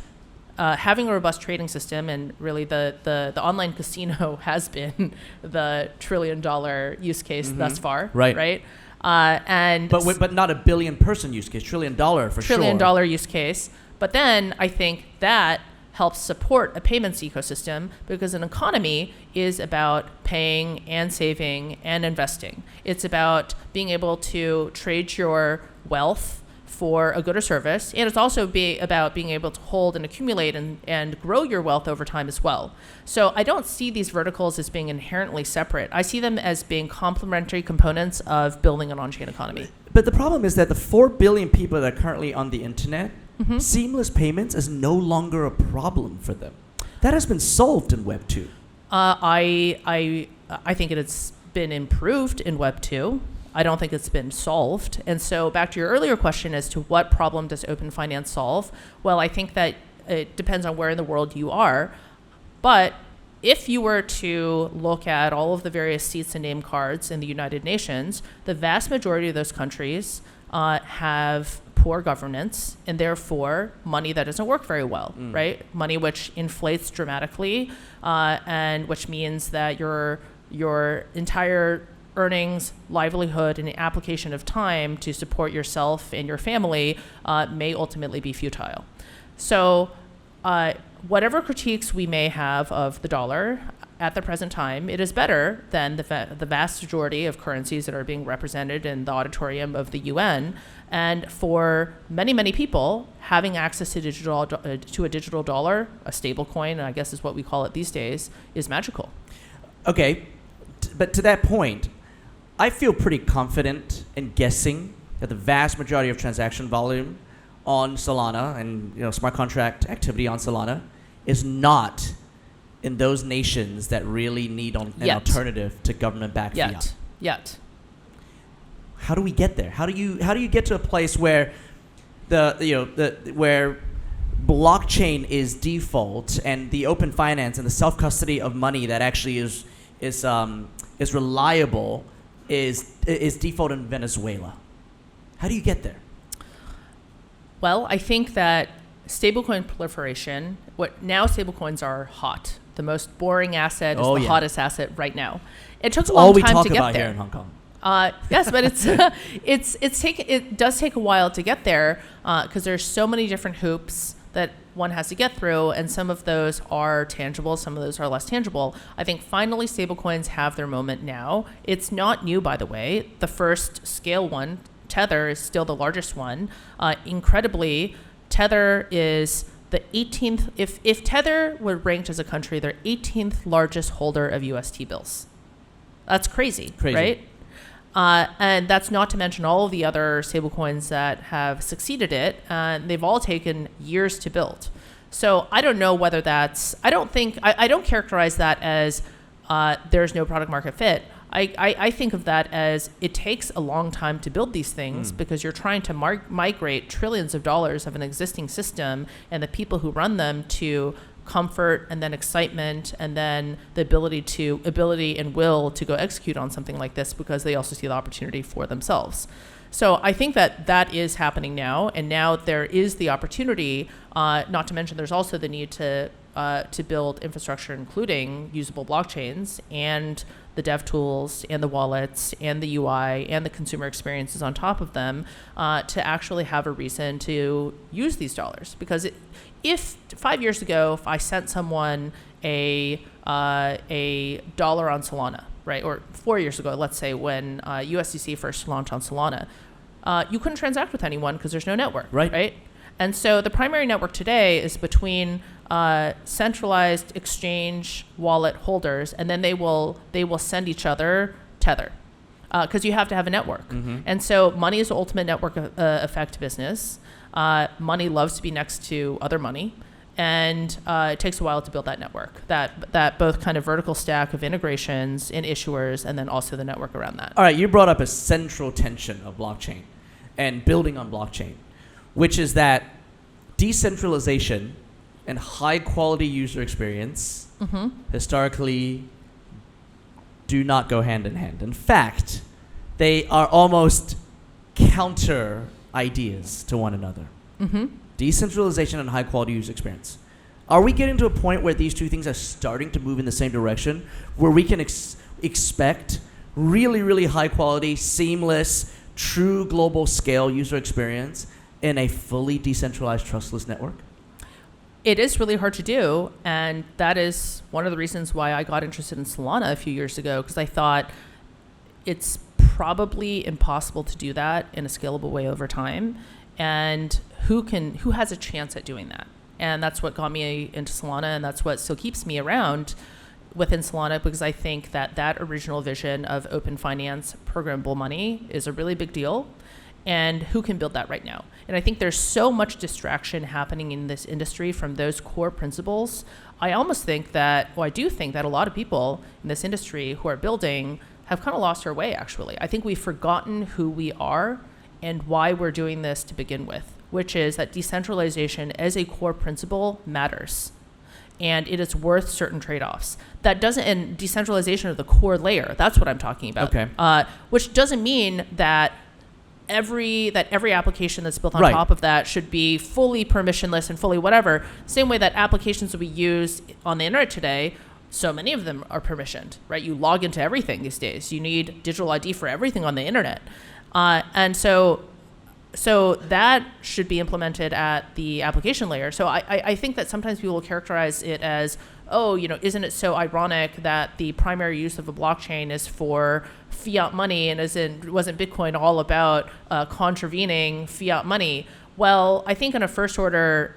having a robust trading system, and really the online casino has been the $1 trillion use case thus far, right? But not a billion-person use case, $1 trillion for sure. $1 trillion use case. But then I think that helps support a payments ecosystem, because an economy is about paying and saving and investing. It's about being able to trade your wealth for a good or service, and it's also about being able to hold and accumulate and grow your wealth over time as well. So I don't see these verticals as being inherently separate. I see them as being complementary components of building an on-chain economy. But the problem is that the 4 billion people that are currently on the internet, seamless payments is no longer a problem for them. That has been solved in Web 2. I think it has been improved in Web 2. I don't think it's been solved. And so back to your earlier question as to what problem does open finance solve? Well, I think that it depends on where in the world you are. But if you were to look at all of the various seats and name cards in the United Nations, the vast majority of those countries have poor governance, and therefore money that doesn't work very well, right? Money which inflates dramatically, and which means that your entire earnings, livelihood, and the application of time to support yourself and your family may ultimately be futile. So whatever critiques we may have of the dollar, at the present time, it is better than the vast majority of currencies that are being represented in the auditorium of the UN. And for many, many people, having access to a digital dollar, a stable coin, I guess is what we call it these days, is magical. Okay, but to that point, I feel pretty confident in guessing that the vast majority of transaction volume on Solana and smart contract activity on Solana is not in those nations that really need an alternative to government-backed fiat. Yet. How do we get there? How do you get to a place where where blockchain is default and the open finance and the self-custody of money that actually is reliable is default in Venezuela? How do you get there? Well, I think that stablecoin proliferation, stablecoins are hot. The most boring asset is the hottest asset right now. It took a long time to get there. All we talk about here in Hong Kong. Yes, but it does take a while to get there because there's so many different hoops that one has to get through, and some of those are tangible, some of those are less tangible. I think finally stablecoins have their moment now. It's not new, by the way. The first scale one, Tether, is still the largest one. Incredibly, Tether is the 18th. If Tether were ranked as a country, they're 18th largest holder of UST bills. That's crazy. Right? And that's not to mention all of the other stablecoins that have succeeded it. They've all taken years to build. So I don't know whether that's, I don't characterize that as there's no product market fit. I think of that as it takes a long time to build these things because you're trying to migrate trillions of dollars of an existing system and the people who run them to comfort and then excitement and then the ability and will to go execute on something like this because they also see the opportunity for themselves. So I think that is happening now, and now there is the opportunity, not to mention there's also the need to build infrastructure including usable blockchains and the dev tools and the wallets and the UI and the consumer experiences on top of them to actually have a reason to use these dollars. Because if 5 years ago, if I sent someone a dollar on Solana, right, or 4 years ago, let's say when USDC first launched on Solana, you couldn't transact with anyone because there's no network, right? And so the primary network today is between centralized exchange wallet holders, and then they will send each other Tether, because you have to have a network. And so money is the ultimate network effect business. Money loves to be next to other money, and it takes a while to build that network, that both kind of vertical stack of integrations and issuers, and then also the network around that. All right, you brought up a central tension of blockchain and building on blockchain, which is that decentralization and high quality user experience historically do not go hand in hand. In fact, they are almost counter ideas to one another. Decentralization and high quality user experience. Are we getting to a point where these two things are starting to move in the same direction, where we can expect really, really high quality, seamless, true global scale user experience in a fully decentralized, trustless network? It is really hard to do, and that is one of the reasons why I got interested in Solana a few years ago, because I thought it's probably impossible to do that in a scalable way over time, and who has a chance at doing that? And that's what got me into Solana, and that's what still keeps me around within Solana, because I think that original vision of open finance, programmable money is a really big deal. And who can build that right now? And I think there's so much distraction happening in this industry from those core principles. I do think that a lot of people in this industry who are building have kind of lost their way, actually. I think we've forgotten who we are and why we're doing this to begin with, which is that decentralization as a core principle matters. And it is worth certain trade-offs. And decentralization of the core layer, that's what I'm talking about. Okay. Which doesn't mean that every application that's built on top of that should be fully permissionless and fully whatever. Same way that applications that we use on the internet today, so many of them are permissioned, right? You log into everything these days. You need digital ID for everything on the internet. And so that should be implemented at the application layer. So I think that sometimes people will characterize it as, isn't it so ironic that the primary use of a blockchain is for fiat money, and wasn't Bitcoin all about contravening fiat money? Well, I think in a first order,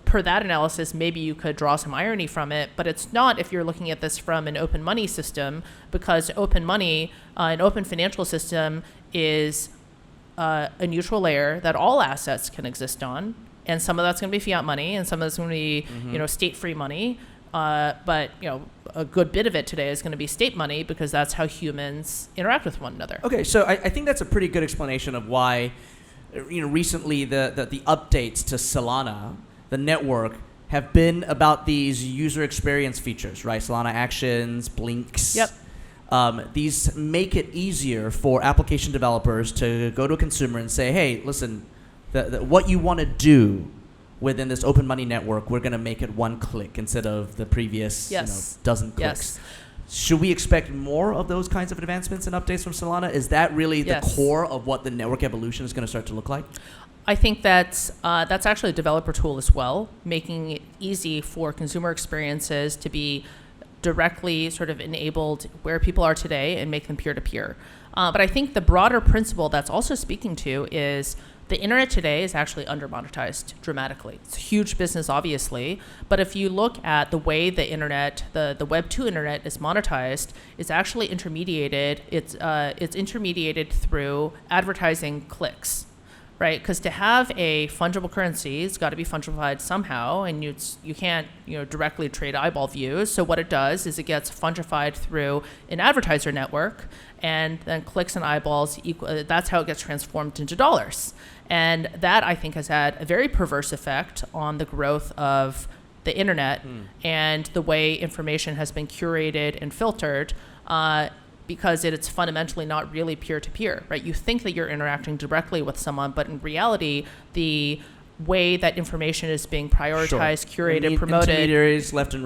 per that analysis, maybe you could draw some irony from it, but it's not if you're looking at this from an open money system, because open money, an open financial system is a neutral layer that all assets can exist on, and some of that's going to be fiat money, and some of that's going to be state-free money. But a good bit of it today is going to be state money, because that's how humans interact with one another. Okay, so I think that's a pretty good explanation of why, recently the updates to Solana, the network, have been about these user experience features, right? Solana Actions, Blinks. Yep. These make it easier for application developers to go to a consumer and say, hey, listen, what you want to do within this open money network, we're going to make it one click instead of the previous dozen clicks. Yes. Should we expect more of those kinds of advancements and updates from Solana? Is that really the core of what the network evolution is going to start to look like? I think that's actually a developer tool as well, making it easy for consumer experiences to be directly sort of enabled where people are today and make them peer-to-peer. But I think the broader principle that's also speaking to is the internet today is actually under-monetized dramatically. It's a huge business, obviously, but if you look at the way the internet, the Web2 internet is monetized, it's actually intermediated. It's intermediated through advertising clicks. right? Because to have a fungible currency, it's got to be fungified somehow, and you can't directly trade eyeball views. So what it does is it gets fungified through an advertiser network, and then clicks and eyeballs equal. That's how it gets transformed into dollars, and that I think has had a very perverse effect on the growth of the internet and the way information has been curated and filtered. Because it's fundamentally not really peer-to-peer, right? You think that you're interacting directly with someone, but in reality, the way that information is being prioritized, curated, promoted, intermediaries left and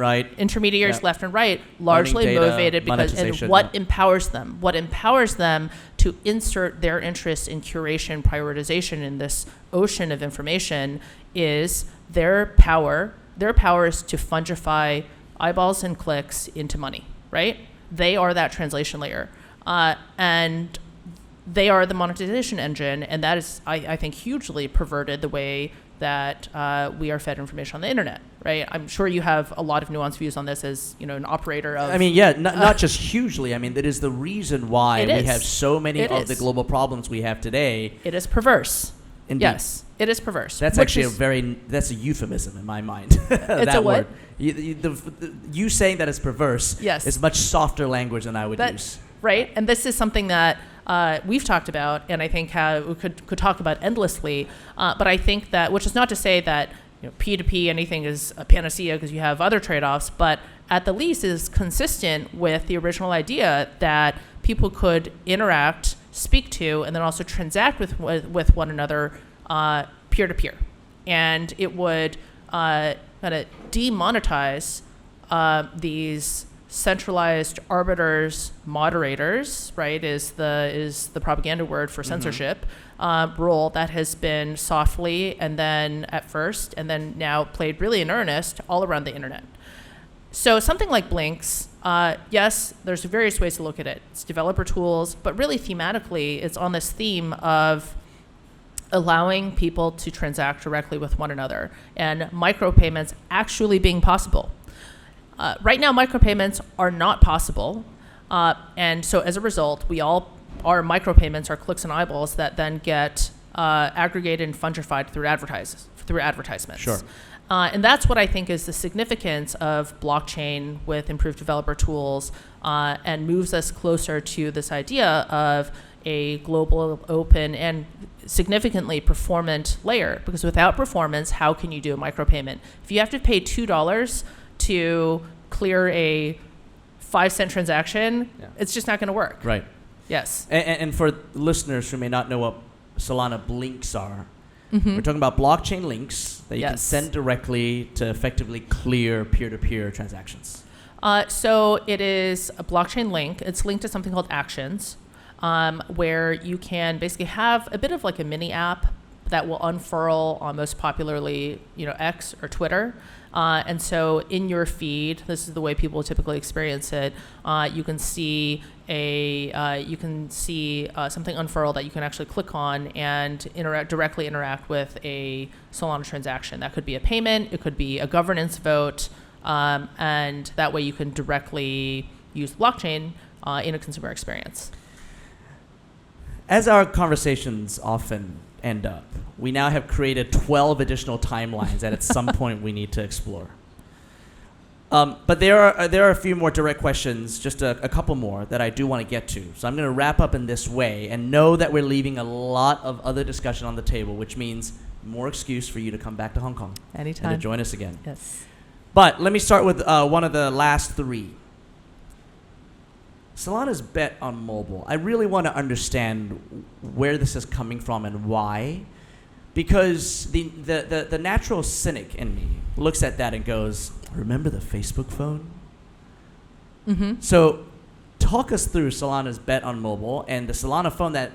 right, largely data, motivated because and monetization, what empowers them to insert their interest in curation, prioritization in this ocean of information is their power. Their power is to fungify eyeballs and clicks into money, right? They are that translation layer, and they are the monetization engine, and that is, I think, hugely perverted the way that we are fed information on the internet, right? I'm sure you have a lot of nuanced views on this as an operator of. I mean, not just hugely. I mean, that is the reason why we have so many of the global problems we have today. It is perverse. Indeed. Yes, it is perverse. That's actually that's a euphemism in my mind. It's a what? You saying that it's perverse is much softer language than I would use. Right, and this is something that we've talked about, and I think we could talk about endlessly. But I think that, which is not to say that P2P anything is a panacea because you have other trade-offs, but at the least is consistent with the original idea that people could interact, speak to, and then also transact with one another peer-to-peer. And it would kind of demonetize these centralized arbiters, moderators, right, is the propaganda word for censorship, role that has been softly and then at first and then now played really in earnest all around the internet. So something like Blinks, yes, there's various ways to look at it. It's developer tools, but really thematically, it's on this theme of allowing people to transact directly with one another and micropayments actually being possible. Right now, micropayments are not possible. And so as a result, our micropayments are clicks and eyeballs that then get aggregated and fungified through advertisements. Sure. And that's what I think is the significance of blockchain with improved developer tools and moves us closer to this idea of a global, open, and significantly performant layer. Because without performance, how can you do a micropayment? If you have to pay $2 to clear a 5-cent transaction, it's just not going to work. Right. Yes. And for listeners who may not know what Solana Blinks are, we're talking about blockchain links that you can send directly to effectively clear peer-to-peer transactions. So it is a blockchain link. It's linked to something called Actions, where you can basically have a bit of like a mini app that will unfurl on most popularly, X or Twitter. And so in your feed, this is the way people typically experience it. You can see something unfurl that you can actually click on and directly interact with a Solana transaction. That could be a payment, it could be a governance vote, and that way you can directly use blockchain in a consumer experience. As our conversations often end up, we now have created 12 additional timelines that at some point we need to explore. But there are a few more direct questions, just a couple more that I do want to get to. So I'm going to wrap up in this way and know that we're leaving a lot of other discussion on the table, which means more excuse for you to come back to Hong Kong. Anytime. And to join us again. Yes. But let me start with one of the last three. Solana's bet on mobile. I really want to understand where this is coming from and why. Because the natural cynic in me looks at that and goes, remember the Facebook phone? So talk us through Solana's bet on mobile and the Solana phone that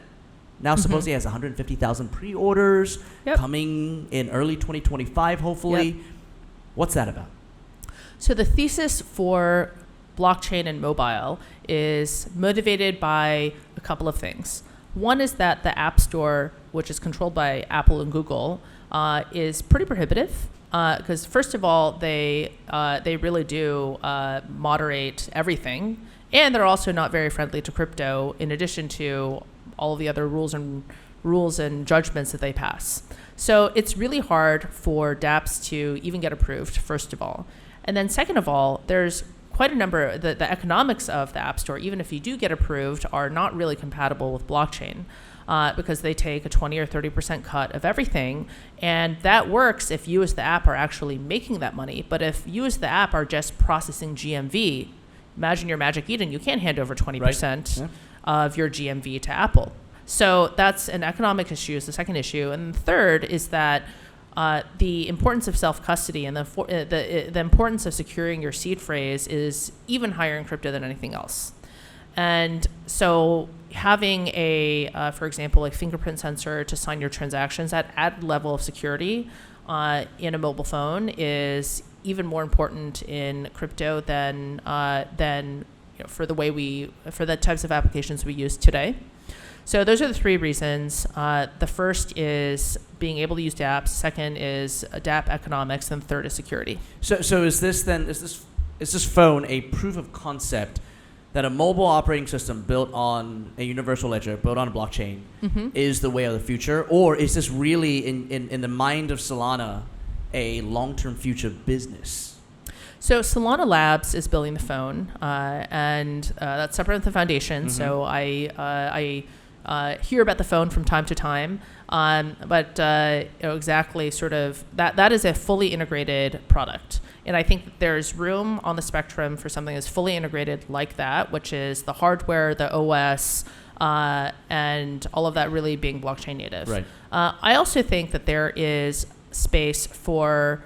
now supposedly has 150,000 pre-orders coming in early 2025, hopefully. What's that about? So the thesis for blockchain and mobile is motivated by a couple of things. One is that the App Store, which is controlled by Apple and Google, is pretty prohibitive because, first of all, they really do moderate everything, and they're also not very friendly to crypto, in addition to all of the other rules and rules and judgments that they pass. So it's really hard for dApps to even get approved, first of all. And then second of all, there's quite a number, the economics of the App Store, even if you do get approved, are not really compatible with blockchain. Because they take a 20 or 30% cut of everything. And that works if you as the app are actually making that money. But if you as the app are just processing GMV, imagine you're Magic Eden, you can't hand over 20% of your GMV to Apple. So that's an economic issue, is the second issue. And the third is that the importance of self-custody and the importance of securing your seed phrase is even higher in crypto than anything else. And so having for example, a fingerprint sensor to sign your transactions, that added level of security in a mobile phone is even more important in crypto than for the types of applications we use today. So those are the three reasons. The first is being able to use dApps. Second is dApp economics, and third is security. So is this phone a proof of concept that a mobile operating system built on a universal ledger, built on a blockchain, is the way of the future? Or is this really, in the mind of Solana, a long-term future business? So Solana Labs is building the phone, and that's separate from the foundation. So I hear about the phone from time to time, but exactly sort of that is a fully integrated product. And I think that there's room on the spectrum for something that's fully integrated like that, which is the hardware, the OS, and all of that really being blockchain native. Right. I also think that there is space for,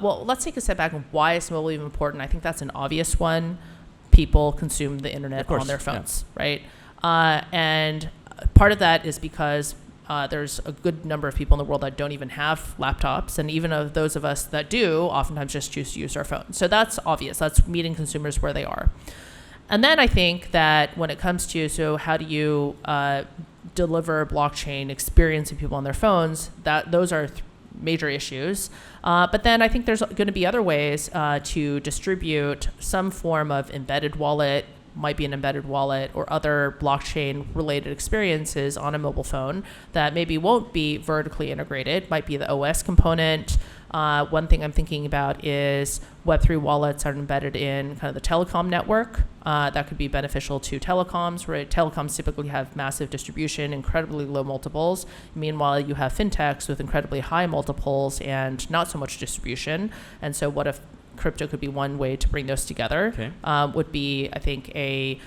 let's take a step back. Why is mobile even important? I think that's an obvious one. People consume the internet on their phones, right? And part of that is because there's a good number of people in the world that don't even have laptops, and even of those of us that do, oftentimes just choose to use our phone. So that's obvious. That's meeting consumers where they are. And then I think that when it comes to, so how do you deliver blockchain experience to people on their phones, those are major issues. But then I think there's going to be other ways to distribute some form of embedded wallet, might be an embedded wallet or other blockchain related experiences on a mobile phone that maybe won't be vertically integrated, might be the OS component. One thing I'm thinking about is Web3 wallets are embedded in kind of the telecom network. That could be beneficial to telecoms, right? Telecoms typically have massive distribution, incredibly low multiples. Meanwhile, you have fintechs with incredibly high multiples and not so much distribution. And so what if crypto could be one way to bring those together? Would be, I think, a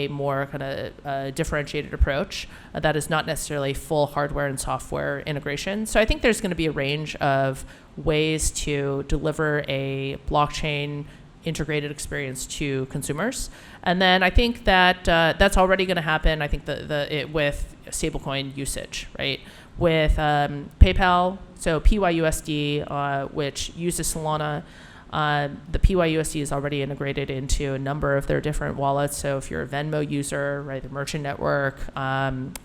more kind of differentiated approach that is not necessarily full hardware and software integration. So I think there's going to be a range of ways to deliver a blockchain integrated experience to consumers. And then I think that that's already going to happen. I think with stablecoin usage, right? With PayPal, so PYUSD, which uses Solana. The PYUSD is already integrated into a number of their different wallets. So if you're a Venmo user, right, the merchant network,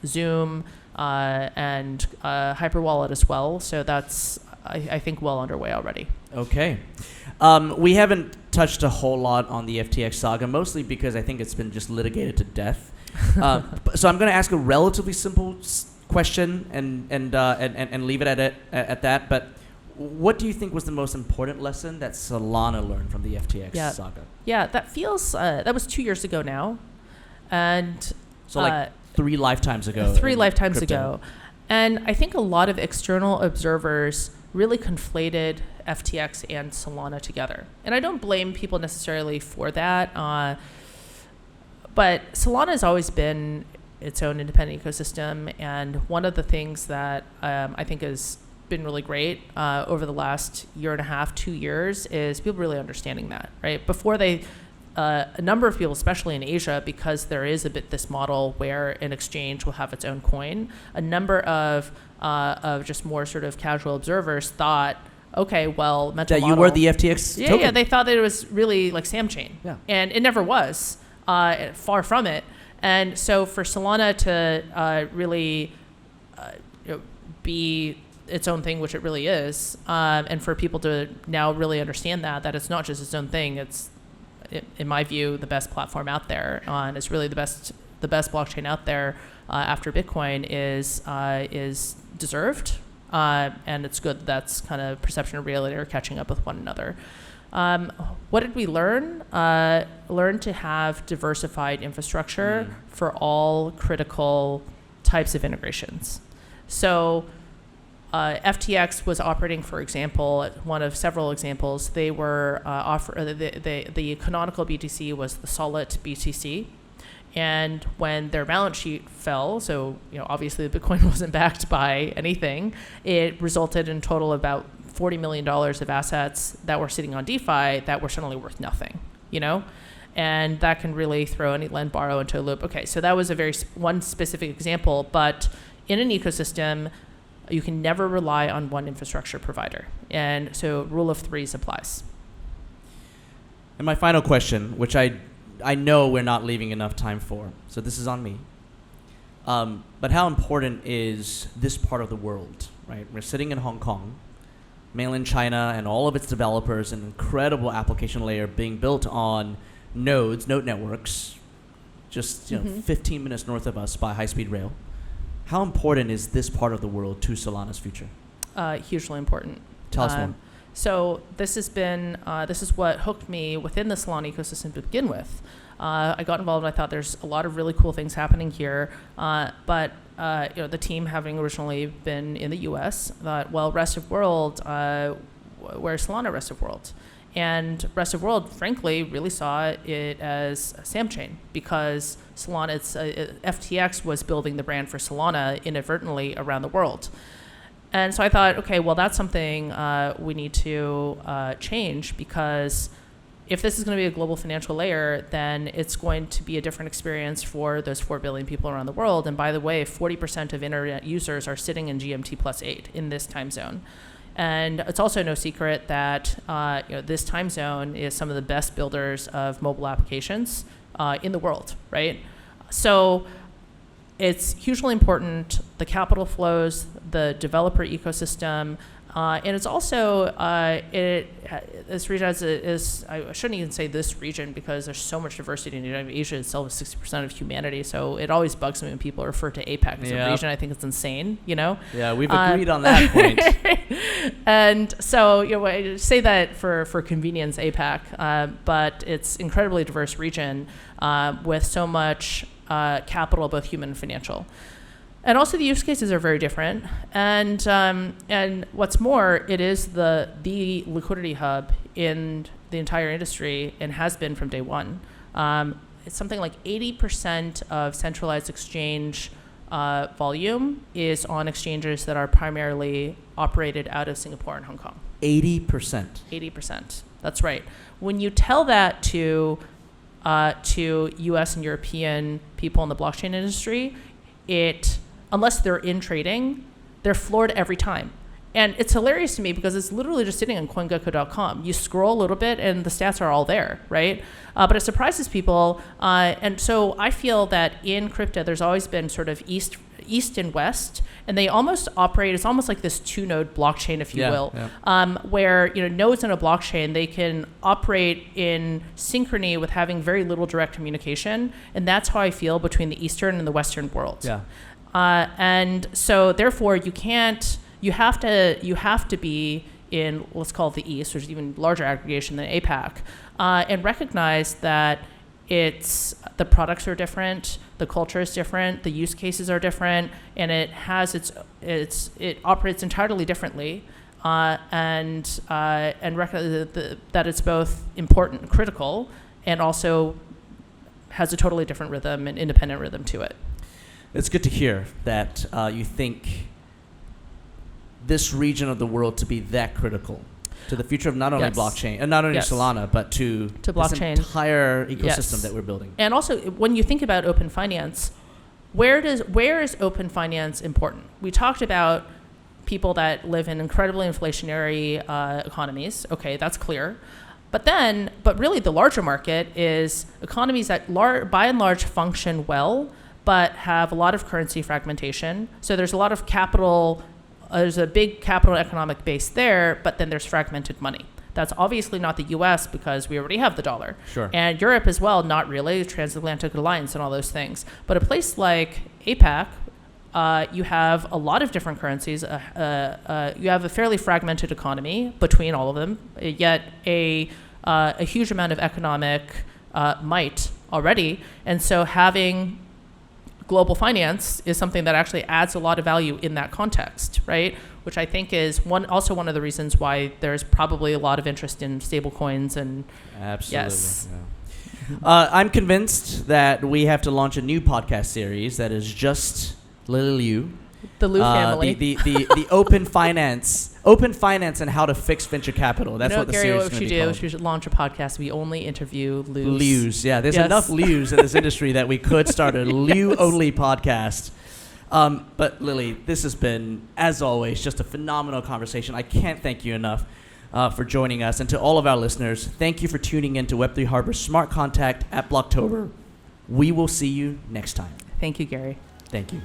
Zoom, and Hyperwallet as well. So that's, I think, well underway already. Okay. We haven't touched a whole lot on the FTX saga, mostly because I think it's been just litigated to death. So I'm going to ask a relatively simple question and leave it at that. But what do you think was the most important lesson that Solana learned from the FTX saga? Yeah, that feels, that was 2 years ago now. And so like 3 lifetimes ago. 3 lifetimes ago. And I think a lot of external observers really conflated FTX and Solana together. And I don't blame people necessarily for that. But Solana has always been its own independent ecosystem. And one of the things that I think has been really great over the last year and a half, 2 years, is people really understanding that, right? Before a number of people, especially in Asia, because there is a bit this model where an exchange will have its own coin, a number of just more sort of casual observers thought, okay, well, mental model. That you were the FTX token. Yeah, they thought that it was really like Samchain. Yeah. And it never was, far from it. And so for Solana to really be its own thing, which it really is, and for people to now really understand that it's not just its own thing, it's, in my view, the best platform out there, and it's really the best the best blockchain out there after Bitcoin is deserved, and it's good that's kind of perception and reality are catching up with one another. What did we learn? Learn to have diversified infrastructure for all critical types of integrations. So FTX was operating, for example, one of several examples. They were the canonical BTC was the Solid BTC. And when their balance sheet fell, so obviously the Bitcoin wasn't backed by anything, it resulted in total about $40 million of assets that were sitting on DeFi that were suddenly worth nothing, and that can really throw any lend borrow into a loop. Okay, so that was one specific example, but in an ecosystem, you can never rely on one infrastructure provider, and so rule of threes applies. And my final question, which I know we're not leaving enough time for, so this is on me. But how important is this part of the world, right? We're sitting in Hong Kong, mainland China, and all of its developers, an incredible application layer being built on node networks, just 15 minutes north of us by high-speed rail. How important is this part of the world to Solana's future? Hugely important. Tell us more. So this is what hooked me within the Solana ecosystem to begin with. I got involved. I thought there's a lot of really cool things happening here, but the team, having originally been in the U.S., thought, well, rest of world, where's Solana rest of world? And rest of world, frankly, really saw it as a SAM chain because Solana, FTX was building the brand for Solana inadvertently around the world. And so I thought, okay, well, that's something we need to change, because if this is going to be a global financial layer, then it's going to be a different experience for those 4 billion people around the world. And by the way, 40% of internet users are sitting in GMT +8 in this time zone. And it's also no secret that this time zone is some of the best builders of mobile applications in the world, right? So it's hugely important, the capital flows, the developer ecosystem, and it's also, this region I shouldn't even say this region because there's so much diversity in Asia itself is 60% of humanity, so it always bugs me when people refer to APAC as a region. I think it's insane, Yeah, we've agreed on that point. And so, I say that for convenience, APAC, but it's incredibly diverse region with so much capital, both human and financial. And also the use cases are very different. And what's more, it is the liquidity hub in the entire industry and has been from day one. It's something like 80% of centralized exchange volume is on exchanges that are primarily operated out of Singapore and Hong Kong. 80%? 80%, that's right. When you tell that to US and European people in the blockchain industry, unless they're in trading, they're floored every time. And it's hilarious to me because it's literally just sitting on CoinGecko.com. You scroll a little bit and the stats are all there, right? But it surprises people. And so I feel that in crypto, there's always been sort of east and west, and they almost operate, it's almost like this 2-node blockchain, if you will, where nodes in a blockchain, they can operate in synchrony with having very little direct communication. And that's how I feel between the Eastern and the Western world. Yeah. And so therefore you have to be in, let's call it the East, which is even larger aggregation than APAC, and recognize that the products are different, the culture is different, the use cases are different, and it operates entirely differently, and recognize that it's both important and critical, and also has a totally different rhythm and independent rhythm to it. It's good to hear that you think this region of the world to be that critical to the future of not only blockchain, and not only Solana, but to blockchain, this entire ecosystem that we're building. And also, when you think about open finance, where is open finance important? We talked about people that live in incredibly inflationary economies. Okay, that's clear. But really the larger market is economies that by and large function well, but have a lot of currency fragmentation. So there's a lot of capital, there's a big capital economic base there, but then there's fragmented money. That's obviously not the US because we already have the dollar. Sure. And Europe as well, not really, transatlantic alliance and all those things. But a place like APAC, you have a lot of different currencies. You have a fairly fragmented economy between all of them, yet a huge amount of economic might already. And so having global finance is something that actually adds a lot of value in that context, right? Which I think is also one of the reasons why there's probably a lot of interest in stablecoins and Absolutely. Yes. Yeah. I'm convinced that we have to launch a new podcast series that is just Lily Liu. the Liu family. The open finance and how to fix venture capital. That's what the Gary, series what is we going should to be do called. is we should launch a podcast. We only interview Lius. Lius, yeah. There's Yes. enough Lius in this industry that we could start a Liu-only podcast. But Lily, this has been, as always, just a phenomenal conversation. I can't thank you enough for joining us. And to all of our listeners, thank you for tuning in to Web3 Harbour Smart Contact at Blocktober. We will see you next time. Thank you, Gary. Thank you.